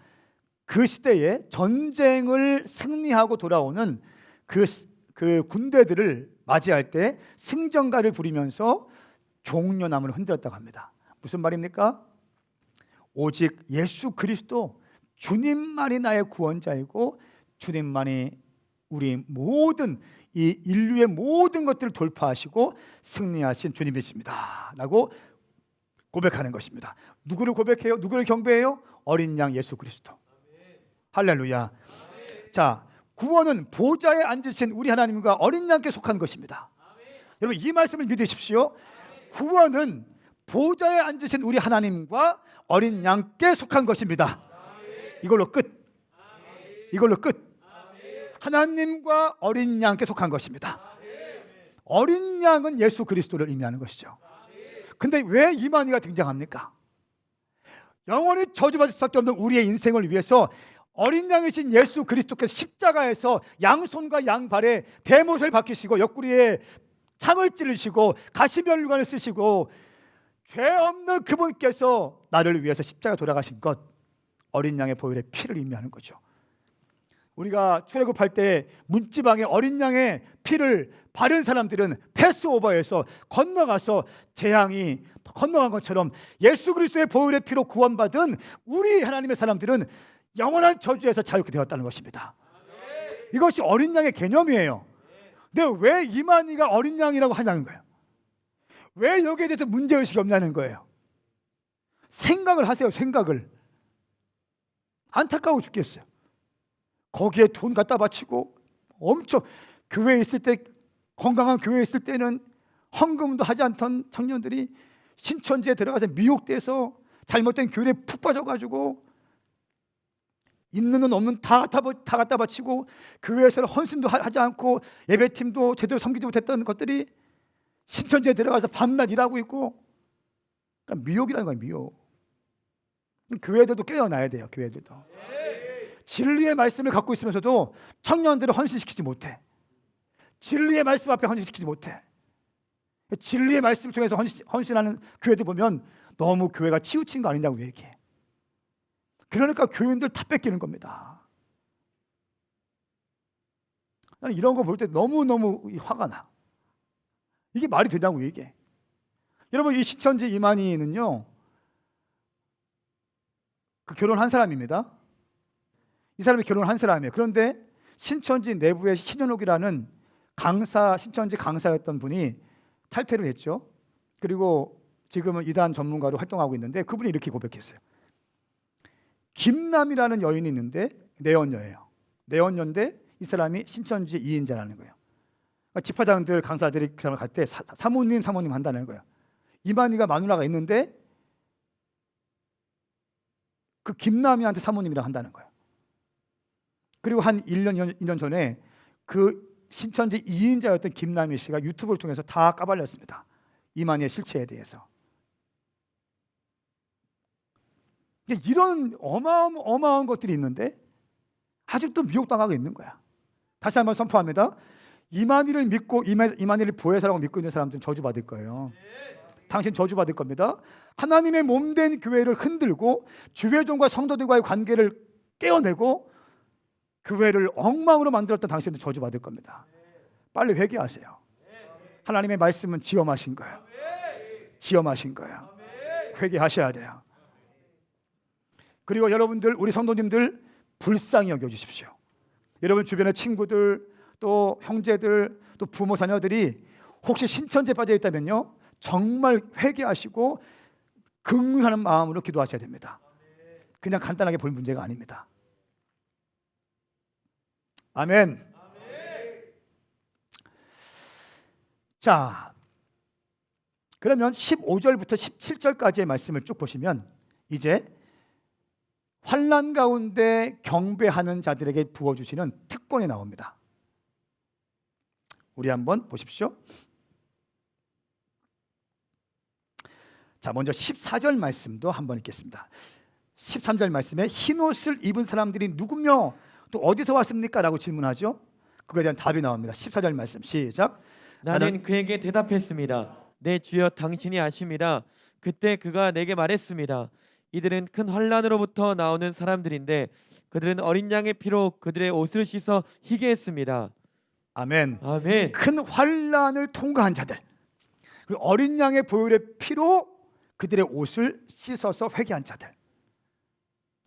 그 시대에 전쟁을 승리하고 돌아오는 그 군대들을 맞이할 때 승전가를 부리면서 종려나무를 흔들었다고 합니다. 무슨 말입니까? 오직 예수 그리스도 주님만이 나의 구원자이고 주님만이 우리 모든 이 인류의 모든 것들을 돌파하시고 승리하신 주님이십니다 라고 고백하는 것입니다. 누구를 고백해요? 누구를 경배해요? 어린 양 예수 그리스도. 할렐루야. 자, 구원은 보좌에 앉으신 우리 하나님과 어린 양께 속한 것입니다. 여러분, 이 말씀을 믿으십시오. 구원은 보좌에 앉으신 우리 하나님과 어린 양께 속한 것입니다. 이걸로 끝. 이걸로 끝. 하나님과 어린 양께 속한 것입니다. 어린 양은 예수 그리스도를 의미하는 것이죠. 근데 왜 이만희가 등장합니까? 영원히 저주받을 수밖에 없는 우리의 인생을 위해서 어린 양이신 예수 그리스도께서 십자가에서 양손과 양발에 대못을 박히시고 옆구리에 창을 찌르시고 가시면류관을 쓰시고 죄 없는 그분께서 나를 위해서 십자가 돌아가신 것, 어린 양의 보혈의 피를 의미하는 거죠. 우리가 출애굽할 때 문지방에 어린 양의 피를 바른 사람들은 패스오버해서 건너가서 재앙이 건너간 것처럼 예수 그리스도의 보혈의 피로 구원받은 우리 하나님의 사람들은 영원한 저주에서 자유케 되었다는 것입니다. 이것이 어린 양의 개념이에요. 근데 왜 이만희가 어린 양이라고 하냐는 거예요. 왜 여기에 대해서 문제의식이 없냐는 거예요. 생각을 하세요. 생각을. 안타까워 죽겠어요. 거기에 돈 갖다 바치고 엄청 교회에 있을 때, 건강한 교회에 있을 때는 헌금도 하지 않던 청년들이 신천지에 들어가서 미혹돼서 잘못된 교회에 푹 빠져가지고 있는 돈 없는 다 갖다 바치고 교회에서는 헌신도 하지 않고 예배팀도 제대로 섬기지 못했던 것들이 신천지에 들어가서 밤낮 일하고 있고, 그러니까 미혹이라는 거예요. 미혹. 교회들도 깨어나야 돼요. 교회들도 진리의 말씀을 갖고 있으면서도 청년들을 헌신시키지 못해. 진리의 말씀 앞에 헌신시키지 못해. 진리의 말씀을 통해서 헌신하는 교회들 보면 너무 교회가 치우친 거 아니냐고 얘기해. 그러니까 교인들 다 뺏기는 겁니다. 나는 이런 거 볼 때 너무너무 화가 나. 이게 말이 되냐고 얘기해. 여러분, 이 신천지 이만희는요, 그 결혼한 사람입니다. 이 사람이 결혼한 사람이에요. 그런데 신천지 내부의 신현옥이라는 강사, 신천지 강사였던 분이 탈퇴를 했죠. 그리고 지금은 이단 전문가로 활동하고 있는데 그분이 이렇게 고백했어요. 김남이라는 여인이 있는데 내연녀예요. 내연녀인데 이 사람이 신천지 2인자라는 거예요. 그러니까 집화장들, 강사들이 그 사람을 갈 때 사모님 한다는 거예요. 이만희가 마누라가 있는데 그 김남이한테 사모님이라고 한다는 거예요. 그리고 한 1년, 2년 전에 그 신천지 2인자였던 김남희 씨가 유튜브를 통해서 다 까발렸습니다. 이만희의 실체에 대해서. 이런 어마어마한 것들이 있는데 아직도 미혹당하고 있는 거야. 다시 한번 선포합니다. 이만희를 믿고 이만희를 보혜사라고 믿고 있는 사람들은 저주받을 거예요. 당신 저주받을 겁니다. 하나님의 몸된 교회를 흔들고 주회종과 성도들과의 관계를 깨어내고 교회를 엉망으로 만들었던 당신들 저주받을 겁니다. 빨리 회개하세요. 하나님의 말씀은 지엄하신 거예요. 지엄하신 거예요. 회개하셔야 돼요. 그리고 여러분들, 우리 성도님들 불쌍히 여겨주십시오. 여러분 주변의 친구들, 또 형제들, 또 부모 자녀들이 혹시 신천지에 빠져 있다면요, 정말 회개하시고 긍휼하는 마음으로 기도하셔야 됩니다. 그냥 간단하게 볼 문제가 아닙니다. 아멘. 자, 그러면 15절부터 17절까지의 말씀을 쭉 보시면 이제 환난 가운데 경배하는 자들에게 부어주시는 특권이 나옵니다. 우리 한번 보십시오. 자, 먼저 14절 말씀도 한번 읽겠습니다. 13절 말씀에 흰옷을 입은 사람들이 누구며 또 어디서 왔습니까? 라고 질문하죠. 그거에 대한 답이 나옵니다. 14절 말씀 시작. 나는 그에게 대답했습니다. 내 주여 당신이 아심이라. 그때 그가 내게 말했습니다. 이들은 큰 환난으로부터 나오는 사람들인데 그들은 어린 양의 피로 그들의 옷을 씻어 희게 했습니다. 아멘. 아멘. 큰 환난을 통과한 자들, 그리고 어린 양의 보혈의 피로 그들의 옷을 씻어서 회개한 자들,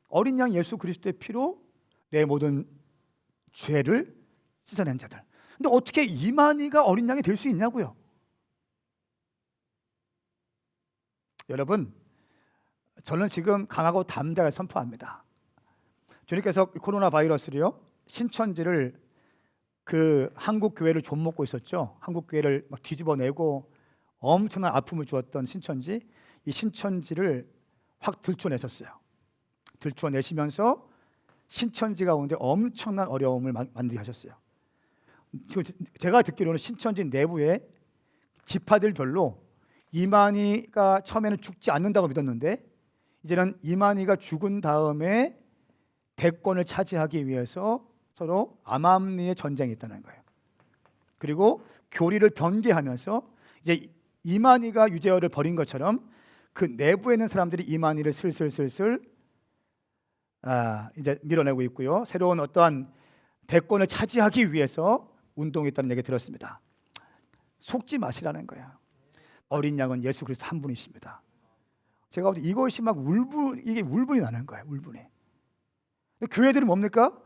어린 양 예수 그리스도의 피로 내 모든 죄를 씻어낸 자들. 근데 어떻게 이만희가 어린 양이 될 수 있냐고요? 여러분, 저는 지금 강하고 담대하게 선포합니다. 주님께서 코로나 바이러스를요, 신천지를 그 한국 교회를 좀먹고 있었죠. 한국 교회를 막 뒤집어내고 엄청난 아픔을 주었던 신천지, 이 신천지를 확 들춰내셨어요. 들춰내시면서 신천지 가운데 엄청난 어려움을 만들게 하셨어요. 지금 제가 듣기로는 신천지 내부에 지파들별로 이만희가 처음에는 죽지 않는다고 믿었는데 이제는 이만희가 죽은 다음에 대권을 차지하기 위해서 서로 암암리의 전쟁이 있다는 거예요. 그리고 교리를 변개하면서 이제 이만희가 유재열을 버린 것처럼 그 내부에 있는 사람들이 이만희를 슬슬슬슬 이제 밀어내고 있고요. 새로운 어떠한 대권을 차지하기 위해서 운동이 있다는 얘기 들었습니다. 속지 마시라는 거예요. 어린 양은 예수 그리스도 한 분이십니다. 제가 볼 때 이것이 막 이게 울분이 나는 거예요. 울분이. 교회들은 뭡니까?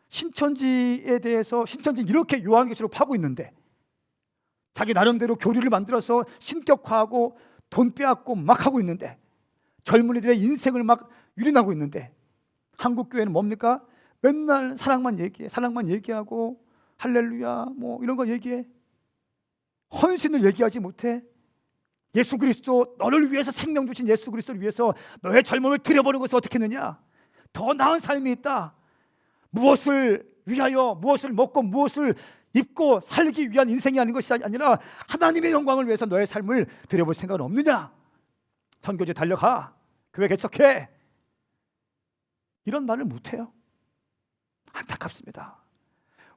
신천지에 대해서 신천지 이렇게 요한계시록 파고 있는데 자기 나름대로 교리를 만들어서 신격화하고 돈 빼앗고 막 하고 있는데 젊은이들의 인생을 막 유린하고 있는데 한국 교회는 뭡니까? 맨날 사랑만 얘기하고 할렐루야 뭐 이런 거 얘기해. 헌신을 얘기하지 못해. 예수 그리스도 너를 위해서 생명 주신 예수 그리스도를 위해서 너의 젊음을 들여보는 것을 어떻게 했느냐? 더 나은 삶이 있다. 무엇을 위하여 무엇을 먹고 무엇을 입고 살기 위한 인생이 아닌 것이 아니라 하나님의 영광을 위해서 너의 삶을 들여볼 생각은 없느냐? 선교지 달려가. 교회 개척해. 이런 말을 못해요. 안타깝습니다.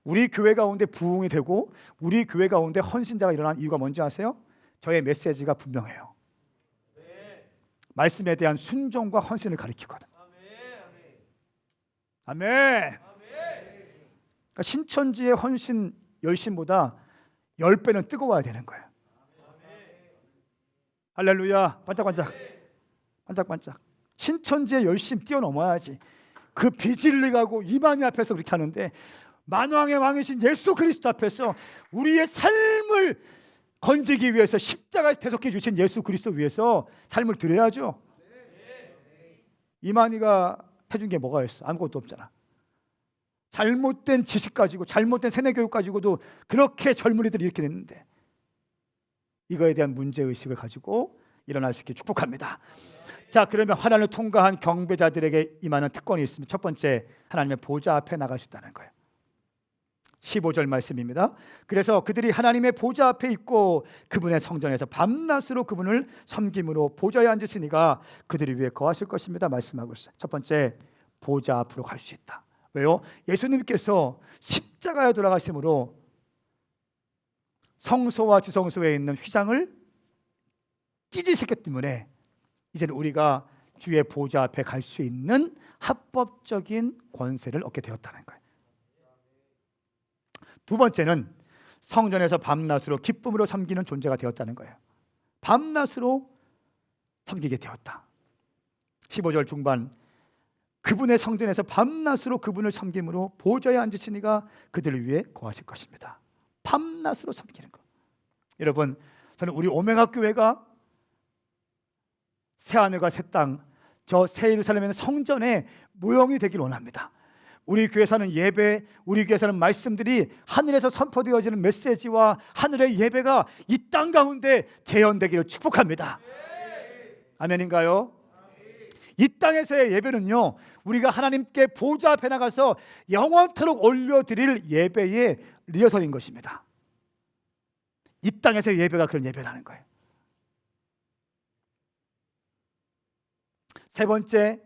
우리 교회 가운데 부흥이 되고 우리 교회 가운데 헌신자가 일어난 이유가 뭔지 아세요? 저의 메시지가 분명해요. 말씀에 대한 순종과 헌신을 가리키거든. 아멘. 그러니까 신천지의 헌신 열심보다 10배는 뜨거워야 되는 거예요. 할렐루야. 반짝반짝. 반짝반짝. 신천지의 열심 뛰어넘어야지. 그 비질리 가고 이만희 앞에서 그렇게 하는데 만왕의 왕이신 예수 그리스도 앞에서 우리의 삶을 건지기 위해서 십자가에 대속해 주신 예수 그리스도 위해서 삶을 드려야죠. 이만희가 해준 게 뭐가 있어? 아무것도 없잖아. 잘못된 지식 가지고 잘못된 세뇌 교육 가지고도 그렇게 젊은이들이 이렇게 됐는데 이거에 대한 문제의식을 가지고 일어날 수 있게 축복합니다. 자, 그러면 환난을 통과한 경배자들에게 임하는 특권이 있습니다. 첫 번째, 하나님의 보좌 앞에 나갈 수 있다는 거예요. 15절 말씀입니다. 그래서 그들이 하나님의 보좌 앞에 있고 그분의 성전에서 밤낮으로 그분을 섬김으로 보좌에 앉으시니가 그들이 위에 거하실 것입니다. 말씀하고 있어요. 첫 번째, 보좌 앞으로 갈 수 있다. 왜요? 예수님께서 십자가에 돌아가심으로 성소와 지성소에 있는 휘장을 찢으셨기 때문에 이제는 우리가 주의 보좌 앞에 갈 수 있는 합법적인 권세를 얻게 되었다는 거예요. 두 번째는 성전에서 밤낮으로 기쁨으로 섬기는 존재가 되었다는 거예요. 밤낮으로 섬기게 되었다. 15절 중반, 그분의 성전에서 밤낮으로 그분을 섬김으로 보좌에 앉으시니가 그들을 위해 거하실 것입니다. 밤낮으로 섬기는 것. 여러분, 저는 우리 오메가 교회가 새하늘과 새 땅, 저 새 예루살렘의 성전의 모형이 되길 원합니다. 우리 교회에서는 예배, 우리 교회에서는 말씀들이 하늘에서 선포되어지는 메시지와 하늘의 예배가 이 땅 가운데 재현되기를 축복합니다. 아멘인가요? 이 땅에서의 예배는요, 우리가 하나님께 보좌 앞에 나가서 영원토록 올려드릴 예배의 리허설인 것입니다. 이 땅에서의 예배가 그런 예배라는 거예요. 세 번째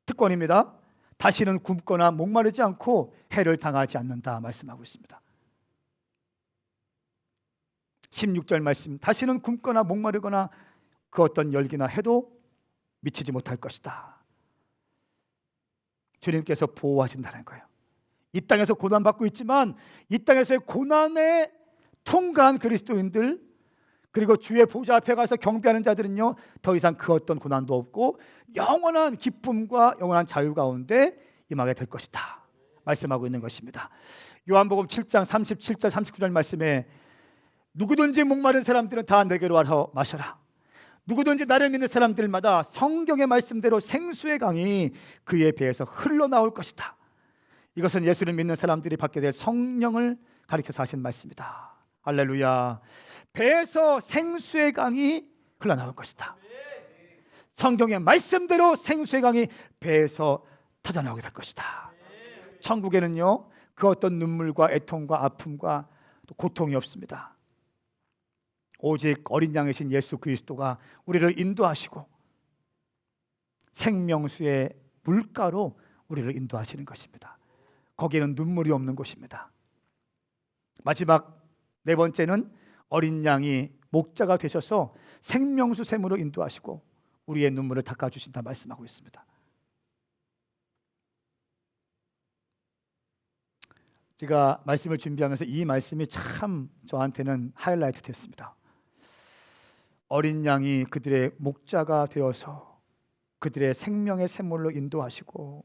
특권입니다. 다시는 굶거나 목마르지 않고 해를 당하지 않는다 말씀하고 있습니다. 16절 말씀, 다시는 굶거나 목마르거나 그 어떤 열기나 해도 미치지 못할 것이다. 주님께서 보호하신다는 거예요. 이 땅에서 고난받고 있지만 이 땅에서의 고난에 통과한 그리스도인들, 그리고 주의 보좌 앞에 가서 경배하는 자들은요, 더 이상 그 어떤 고난도 없고 영원한 기쁨과 영원한 자유 가운데 임하게 될 것이다 말씀하고 있는 것입니다. 요한복음 7장 37절 39절 말씀에 누구든지 목마른 사람들은 다 내게로 와서 마셔라. 누구든지 나를 믿는 사람들마다 성경의 말씀대로 생수의 강이 그의 배에서 흘러나올 것이다. 이것은 예수를 믿는 사람들이 받게 될 성령을 가리켜서 하신 말씀이다. 할렐루야. 배에서 생수의 강이 흘러나올 것이다. 성경의 말씀대로 생수의 강이 배에서 터져나오게 될 것이다. 천국에는요, 그 어떤 눈물과 애통과 아픔과 또 고통이 없습니다. 오직 어린 양이신 예수 그리스도가 우리를 인도하시고 생명수의 물가로 우리를 인도하시는 것입니다. 거기에는 눈물이 없는 곳입니다. 마지막 네 번째는 어린 양이 목자가 되셔서 생명수 샘으로 인도하시고 우리의 눈물을 닦아주신다 말씀하고 있습니다. 제가 말씀을 준비하면서 이 말씀이 참 저한테는 하이라이트 됐습니다. 어린 양이 그들의 목자가 되어서 그들의 생명의 샘물로 인도하시고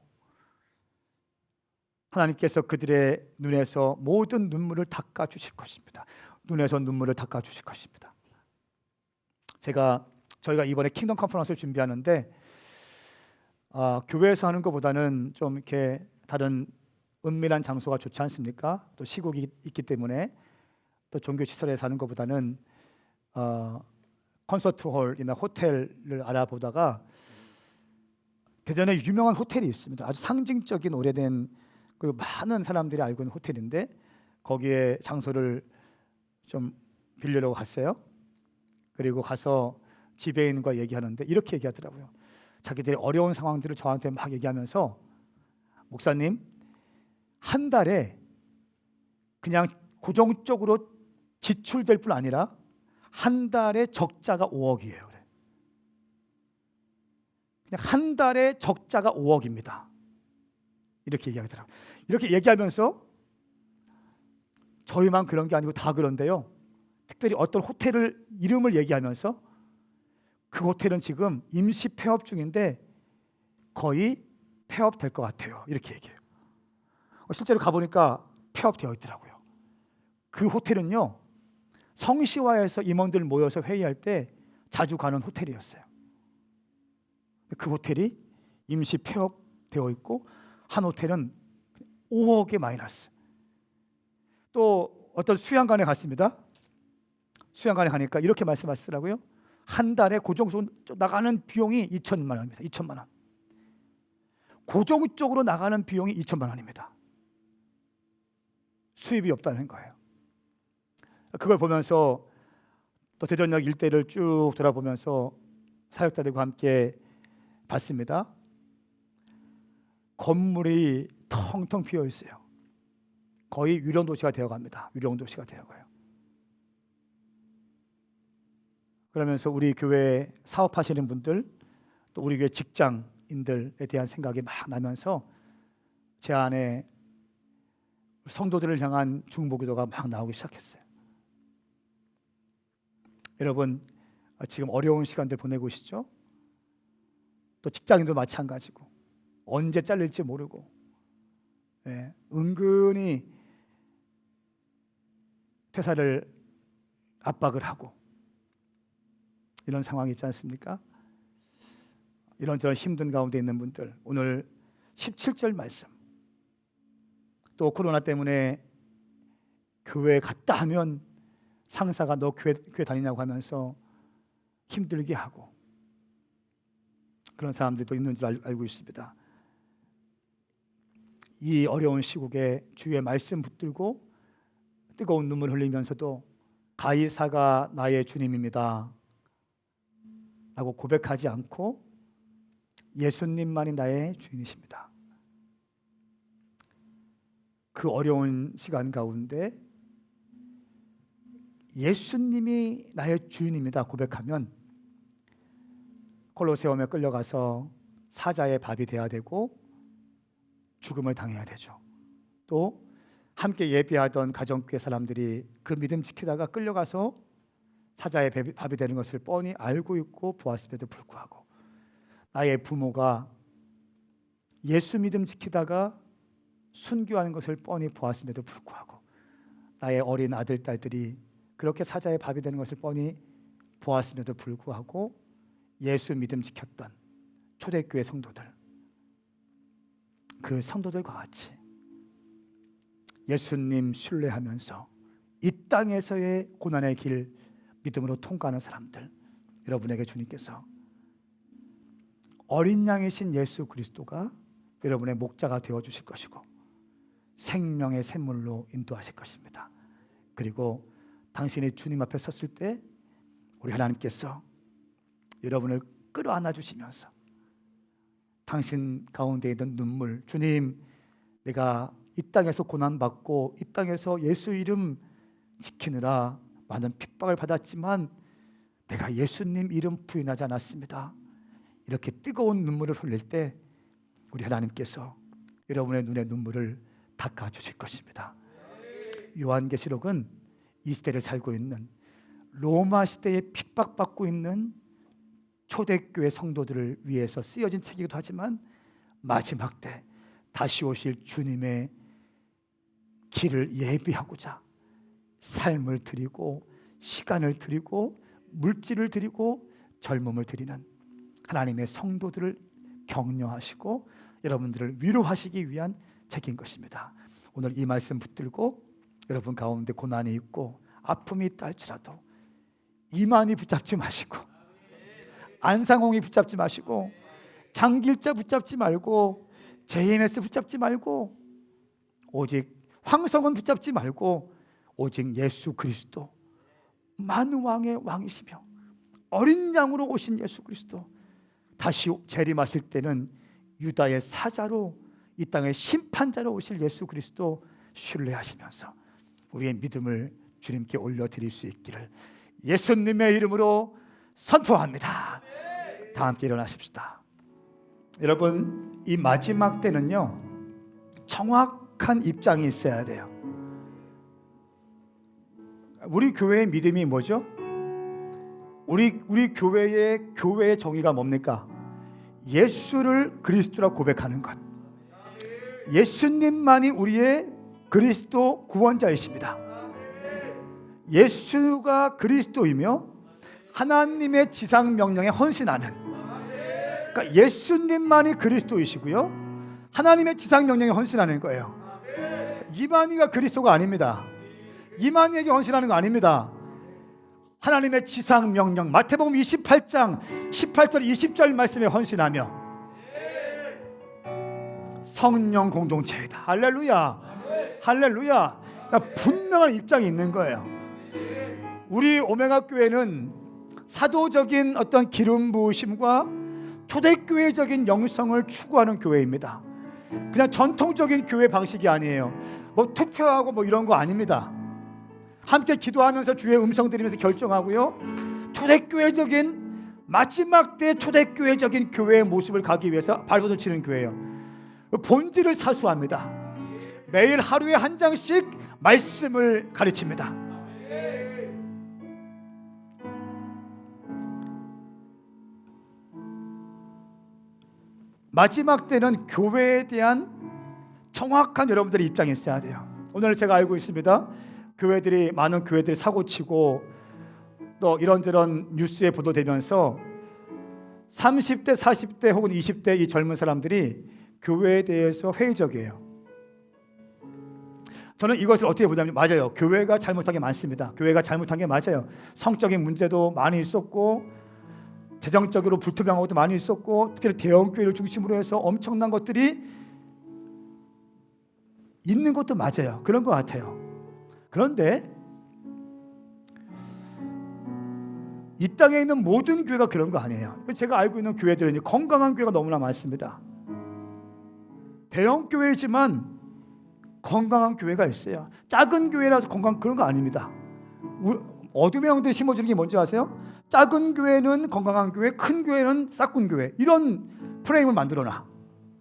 하나님께서 그들의 눈에서 모든 눈물을 닦아주실 것입니다. 눈에서 눈물을 닦아주실 것입니다. 저희가 이번에 킹덤 컨퍼런스를 준비하는데 교회에서 하는 것보다는 좀 이렇게 다른 은밀한 장소가 좋지 않습니까? 또 시국이 있기 때문에 또 종교 시설에서 하는 것보다는 콘서트홀이나 호텔을 알아보다가 대전에 유명한 호텔이 있습니다. 아주 상징적인 오래된 그리고 많은 사람들이 알고 있는 호텔인데 거기에 장소를 좀 빌리려고 갔어요. 그리고 가서 지배인과 얘기하는데 이렇게 얘기하더라고요. 자기들의 어려운 상황들을 저한테 막 얘기하면서 목사님, 한 달에 그냥 고정적으로 지출될 뿐 아니라 한 달에 적자가 5억이에요. 그냥 한 달에 적자가 5억입니다. 이렇게 얘기하더라고요. 이렇게 얘기하면서 저희만 그런 게 아니고 다 그런데요. 특별히 어떤 호텔을 이름을 얘기하면서 그 호텔은 지금 임시 폐업 중인데 거의 폐업될 것 같아요. 이렇게 얘기해요. 실제로 가보니까 폐업되어 있더라고요. 그 호텔은요, 성시화에서 임원들 모여서 회의할 때 자주 가는 호텔이었어요. 그 호텔이 임시 폐업되어 있고 한 호텔은 5억의 마이너스. 또 어떤 수양관에 갔습니다. 수양관에 가니까 이렇게 말씀하시더라고요. 한 달에 고정적으로 나가는 비용이 2천만 원입니다. 2천만 원. 고정적으로 나가는 비용이 2천만 원입니다. 수입이 없다는 거예요. 그걸 보면서 또 대전역 일대를 쭉 돌아보면서 사역자들과 함께 봤습니다. 건물이 텅텅 비어 있어요. 거의 유령도시가 되어갑니다. 유령도시가 되어가요. 그러면서 우리 교회 사업하시는 분들, 또 우리 교회 직장인들에 대한 생각이 막 나면서 제 안에 성도들을 향한 중보기도가 막 나오기 시작했어요. 여러분, 지금 어려운 시간들 보내고 계시죠? 또 직장인도 마찬가지고 언제 잘릴지 모르고 은근히 퇴사를 압박을 하고 이런 상황이 있지 않습니까? 이런저런 힘든 가운데 있는 분들, 오늘 17절 말씀, 또 코로나 때문에 교회에 갔다 하면 상사가 너 교회 다니냐고 하면서 힘들게 하고 그런 사람들도 있는 줄 알고 있습니다. 이 어려운 시국에 주의 말씀 붙들고 뜨거운 눈물 흘리면서도 가이사가 나의 주님입니다 라고 고백하지 않고 예수님만이 나의 주인이십니다. 그 어려운 시간 가운데 예수님이 나의 주인입니다 고백하면 콜로세움에 끌려가서 사자의 밥이 돼야 되고 죽음을 당해야 되죠. 또 함께 예배하던 가정교회 사람들이 그 믿음 지키다가 끌려가서 사자의 밥이 되는 것을 뻔히 알고 있고 보았음에도 불구하고 나의 부모가 예수 믿음 지키다가 순교하는 것을 뻔히 보았음에도 불구하고 나의 어린 아들, 딸들이 그렇게 사자의 밥이 되는 것을 뻔히 보았음에도 불구하고 예수 믿음 지켰던 초대교회 성도들, 그 성도들과 같이 예수님 신뢰하면서 이 땅에서의 고난의 길 믿음으로 통과하는 사람들, 여러분에게 주님께서 어린 양이신 예수 그리스도가 여러분의 목자가 되어주실 것이고 생명의 샘물로 인도하실 것입니다. 그리고 당신이 주님 앞에 섰을 때 우리 하나님께서 여러분을 끌어안아 주시면서 당신 가운데 있는 눈물, 주님, 내가 이 땅에서 고난받고 이 땅에서 예수 이름 지키느라 많은 핍박을 받았지만 내가 예수님 이름 부인하지 않았습니다. 이렇게 뜨거운 눈물을 흘릴 때 우리 하나님께서 여러분의 눈의 눈물을 닦아주실 것입니다. 요한계시록은 이 시대를 살고 있는 로마 시대에 핍박받고 있는 초대교회 성도들을 위해서 쓰여진 책이기도 하지만 마지막 때 다시 오실 주님의 길을 예비하고자 삶을 드리고 시간을 드리고 물질을 드리고 젊음을 드리는 하나님의 성도들을 격려하시고 여러분들을 위로하시기 위한 책인 것입니다. 오늘 이 말씀 붙들고 여러분 가운데 고난이 있고 아픔이 있다 할지라도 이만희 붙잡지 마시고 안상홍이 붙잡지 마시고 장길자 붙잡지 말고 JMS 붙잡지 말고 오직 황성은 붙잡지 말고 오직 예수 그리스도 만왕의 왕이시며 어린 양으로 오신 예수 그리스도 다시 재림하실 때는 유다의 사자로 이 땅의 심판자로 오실 예수 그리스도 신뢰하시면서 우리의 믿음을 주님께 올려드릴 수 있기를 예수님의 이름으로 선포합니다. 다 함께 일어나십시다. 여러분, 이 마지막 때는요 정확한 입장이 있어야 돼요. 우리 교회의 믿음이 뭐죠? 우리 교회의 정의가 뭡니까? 예수를 그리스도라 고백하는 것. 예수님만이 우리의 그리스도 구원자이십니다. 예수가 그리스도이며 하나님의 지상 명령에 헌신하는, 그러니까 예수님만이 그리스도이시고요 하나님의 지상 명령에 헌신하는 거예요. 이만희가 그리스도가 아닙니다. 이만희에게 헌신하는 거 아닙니다. 하나님의 지상 명령, 마태복음 28장 18절 20절 말씀에 헌신하며 성령 공동체이다. 할렐루야. 할렐루야. 그러니까 분명한 입장이 있는 거예요. 우리 오메가 교회는 사도적인 어떤 기름 부으심과 초대교회적인 영성을 추구하는 교회입니다. 그냥 전통적인 교회 방식이 아니에요. 뭐 투표하고 뭐 이런 거 아닙니다. 함께 기도하면서 주의 음성 들으면서 결정하고요 초대교회적인 마지막 때 초대교회적인 교회의 모습을 가기 위해서 발버둥 치는 교회예요. 본질을 사수합니다. 매일 하루에 한 장씩 말씀을 가르칩니다. 마지막 때는 교회에 대한 정확한 여러분들의 입장이 있어야 돼요. 오늘 제가 알고 있습니다. 많은 교회들이 사고치고 또 이런저런 뉴스에 보도되면서 30대, 40대 혹은 20대 이 젊은 사람들이 교회에 대해서 회의적이에요. 저는 이것을 어떻게 보냐면 맞아요. 교회가 잘못한 게 많습니다. 교회가 잘못한 게 맞아요. 성적인 문제도 많이 있었고 재정적으로 불투명한 것도 많이 있었고 특히 대형교회를 중심으로 해서 엄청난 것들이 있는 것도 맞아요. 그런 것 같아요. 그런데 이 땅에 있는 모든 교회가 그런 거 아니에요. 제가 알고 있는 교회들은 건강한 교회가 너무나 많습니다. 대형 교회지만 건강한 교회가 있어요. 작은 교회라서 건강 그런 거 아닙니다. 어둠의 영들이 심어주는 게 뭔지 아세요? 작은 교회는 건강한 교회, 큰 교회는 싹군 교회, 이런 프레임을 만들어놔.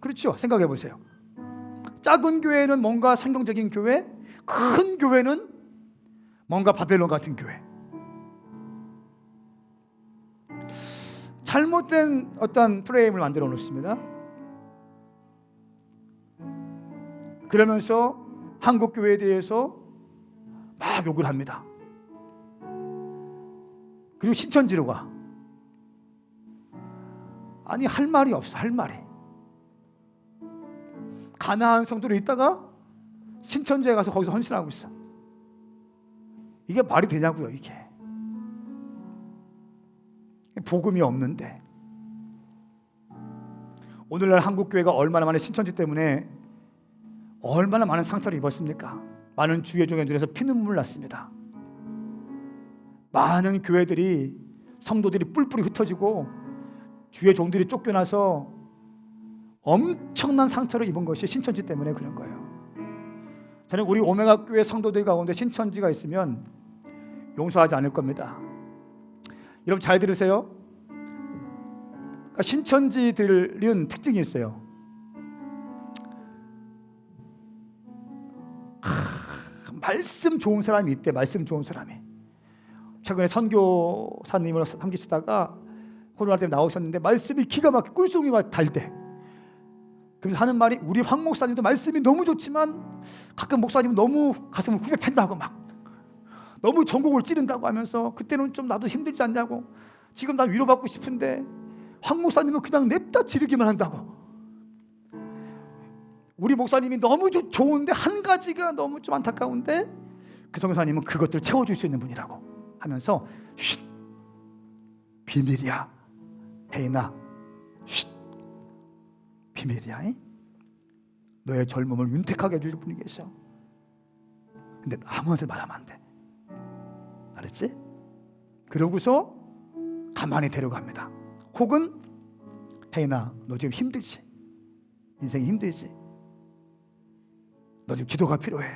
그렇죠? 생각해 보세요. 작은 교회는 뭔가 성경적인 교회, 큰 교회는 뭔가 바벨론 같은 교회. 잘못된 어떤 프레임을 만들어 놓습니다. 그러면서 한국 교회에 대해서 막 욕을 합니다. 그리고 신천지로 가. 아니 할 말이 없어. 할 말이. 가나안 성도로 있다가 신천지에 가서 거기서 헌신하고 있어. 이게 말이 되냐고요. 이게 복음이 없는데. 오늘날 한국교회가 얼마나 많은 신천지 때문에 얼마나 많은 상처를 입었습니까? 많은 주의 종의 눈에서 피눈물 났습니다. 많은 교회들이 성도들이 뿔뿔이 흩어지고 주의 종들이 쫓겨나서 엄청난 상처를 입은 것이 신천지 때문에 그런 거예요. 저는 우리 오메가 교회 성도들 가운데 신천지가 있으면 용서하지 않을 겁니다. 여러분 잘 들으세요. 그러니까 신천지들은 특징이 있어요. 말씀 좋은 사람이 있대. 말씀 좋은 사람이. 최근에 선교사님으로 섬기시다가 코로나 때문에 나오셨는데 말씀이 기가 막히게 꿀송이가 달대. 그래서 하는 말이 우리 황 목사님도 말씀이 너무 좋지만 가끔 목사님은 너무 가슴을 후벼 팬다고 막 너무 전곡을 찌른다고 하면서 그때는 좀 나도 힘들지 않냐고 지금 나 위로받고 싶은데 황 목사님은 그냥 냅다 지르기만 한다고 우리 목사님이 너무 좋은데 한 가지가 너무 좀 안타까운데 그 선교사님은 그것들을 채워줄 수 있는 분이라고 하면서 쉿 비밀이야 혜인아 쉿 비밀이야. 너의 젊음을 윤택하게 해줄 분이 계셔. 근데 아무한테 말하면 안 돼. 알았지? 그러고서 가만히 데려갑니다. 혹은 혜인아 너 지금 힘들지? 인생이 힘들지? 너 지금 기도가 필요해.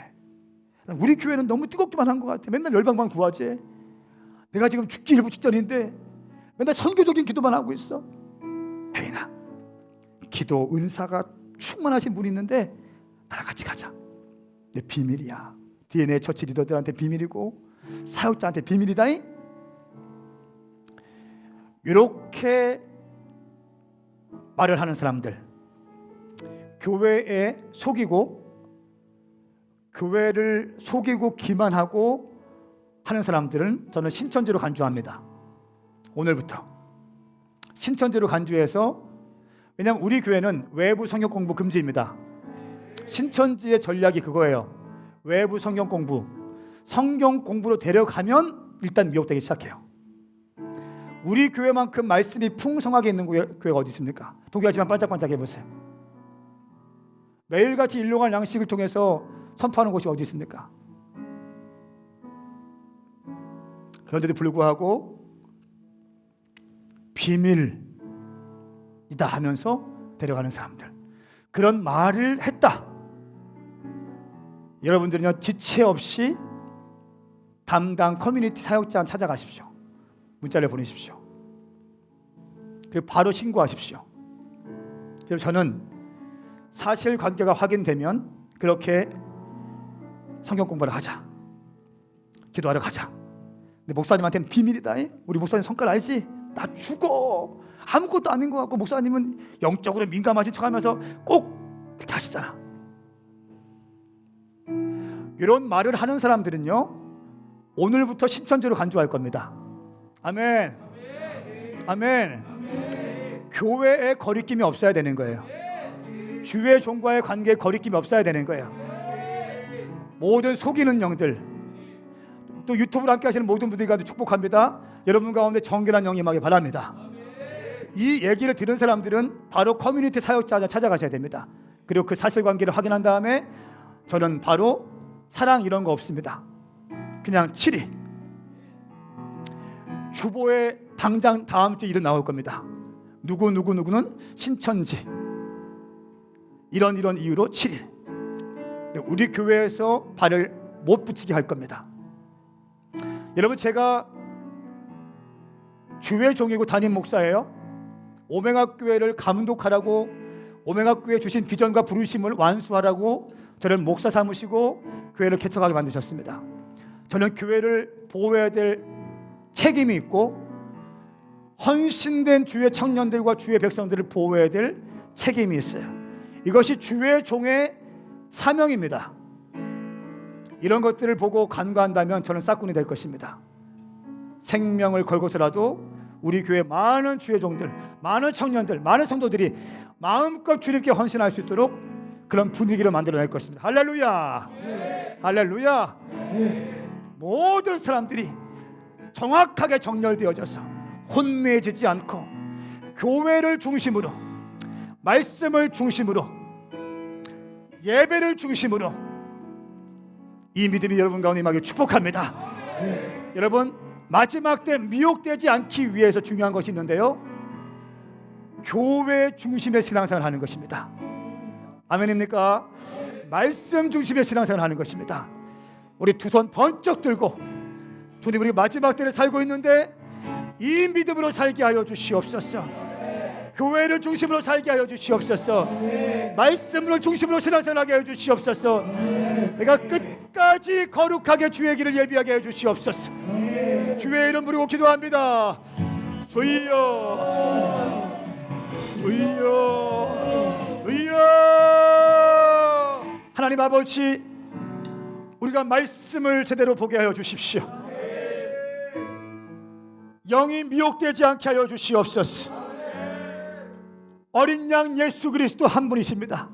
우리 교회는 너무 뜨겁기만 한 것 같아. 맨날 열방만 구하지. 내가 지금 죽기 일부 직전인데 맨날 선교적인 기도만 하고 있어. 혜인아 기도 은사가 충만하신 분이 있는데 나랑 같이 가자. 내 비밀이야. DNA 처치 리더들한테 비밀이고 사역자한테 비밀이다잉. 이렇게 말을 하는 사람들, 교회에 속이고 교회를 속이고 기만하고 하는 사람들은 저는 신천지로 간주합니다. 오늘부터 신천지로 간주해서, 왜냐하면 우리 교회는 외부 성경 공부 금지입니다. 신천지의 전략이 그거예요. 외부 성경 공부, 성경 공부로 데려가면 일단 미혹되기 시작해요. 우리 교회만큼 말씀이 풍성하게 있는 교회가 어디 있습니까? 동기하지만 반짝반짝 해보세요. 매일같이 일용할 양식을 통해서 선포하는 곳이 어디 있습니까? 그런데도 불구하고 비밀이다 하면서 데려가는 사람들, 그런 말을 했다. 여러분들은요 지체 없이 담당 커뮤니티 사역자한테 찾아가십시오. 문자를 보내십시오. 그리고 바로 신고하십시오. 그리고 저는 사실관계가 확인되면 그렇게 성경 공부를 하자, 기도하러 가자. 근데 목사님한테는 비밀이다. 우리 목사님 성깔 알지? 나 죽어. 아무것도 아닌 것 같고 목사님은 영적으로 민감하신 척하면서 꼭 그렇게 하시잖아. 이런 말을 하는 사람들은요 오늘부터 신천지로 간주할 겁니다. 아멘. 아멘. 교회에 거리낌이 없어야 되는 거예요. 주의 종과의 관계에 거리낌이 없어야 되는 거예요. 모든 속이는 영들, 또 유튜브를 함께 하시는 모든 분들이 가도 축복합니다. 여러분 가운데 정결한 영이 임하기 바랍니다. 이 얘기를 들은 사람들은 바로 커뮤니티 사역자 찾아가셔야 됩니다. 그리고 그 사실관계를 확인한 다음에 저는 바로 사랑 이런 거 없습니다. 그냥 7위 주보에 당장 다음 주 일은 나올 겁니다. 누구는 신천지 이런 이유로 7일 우리 교회에서 발을 못 붙이게 할 겁니다. 여러분, 제가 주의 종이고 담임 목사예요. 오메가 교회를 감독하라고, 오메가 교회 주신 비전과 부르심을 완수하라고 저를 목사 삼으시고 교회를 개척하게 만드셨습니다. 저는 교회를 보호해야 될 책임이 있고 헌신된 주의 청년들과 주의 백성들을 보호해야 될 책임이 있어요. 이것이 주의 종의 사명입니다. 이런 것들을 보고 간과한다면 저는 싹군이 될 것입니다. 생명을 걸고서라도 우리 교회 많은 주의 종들, 많은 청년들, 많은 성도들이 마음껏 주님께 헌신할 수 있도록 그런 분위기를 만들어낼 것입니다. 할렐루야. 할렐루야. 모든 사람들이 정확하게 정렬되어져서 혼미해지지 않고 교회를 중심으로, 말씀을 중심으로, 예배를 중심으로 이 믿음이 여러분 가운데 임하길 축복합니다. 여러분, 마지막 때 미혹되지 않기 위해서 중요한 것이 있는데요, 교회 중심의 신앙생활을 하는 것입니다. 아멘입니까? 말씀 중심의 신앙생활을 하는 것입니다. 우리 두 손 번쩍 들고, 주님, 우리 마지막 때를 살고 있는데 이 믿음으로 살게 하여 주시옵소서. 교회를 중심으로 살게 하여 주시옵소서. 말씀을 중심으로 신앙생활하게 하여 주시옵소서. 내가 끝까지 거룩하게 주의 길을 예비하게 하여 주시옵소서. 주의 이름 부르고 기도합니다. 주여, 주여, 주여. 하나님 아버지, 우리가 말씀을 제대로 보게 하여 주십시오. 영이 미혹되지 않게 하여 주시옵소서. 어린 양 예수 그리스도 한 분이십니다.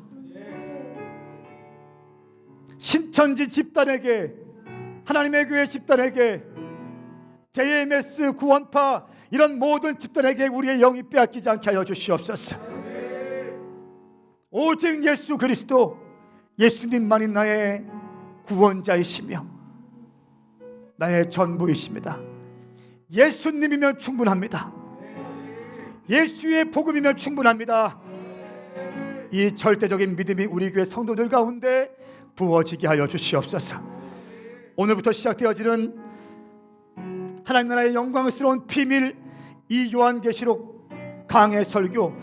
신천지 집단에게, 하나님의 교회 집단에게, JMS 구원파 이런 모든 집단에게 우리의 영이 빼앗기지 않게 하여 주시옵소서. 오직 예수 그리스도, 예수님만이 나의 구원자이시며 나의 전부이십니다. 예수님이면 충분합니다. 예수의 복음이면 충분합니다. 이 절대적인 믿음이 우리 교회 성도들 가운데 부어지게 하여 주시옵소서. 오늘부터 시작되어지는 하나님 나라의 영광스러운 비밀, 이 요한계시록 강해 설교,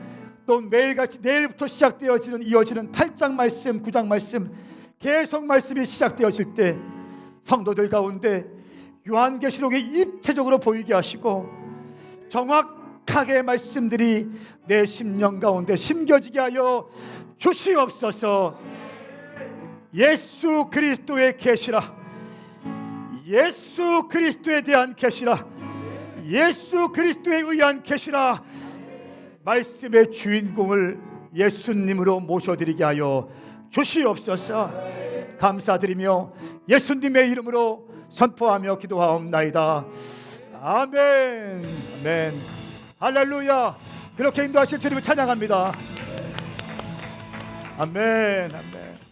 또 매일같이 내일부터 시작되어지는 이어지는 8장 말씀, 9장 말씀, 계속 말씀이 시작되어질 때 성도들 가운데 요한계시록이 입체적으로 보이게 하시고 정확하게 말씀들이 내 심령 가운데 심겨지게 하여 주시옵소서. 예수 그리스도의 계시라, 예수 그리스도에 대한 계시라, 예수 그리스도에 의한 계시라, 말씀의 주인공을 예수님으로 모셔드리게 하여 주시옵소서. 감사드리며 예수님의 이름으로 선포하며 기도하옵나이다. 아멘. 아멘. 할렐루야. 그렇게 인도하실 주님을 찬양합니다. 아멘. 아멘.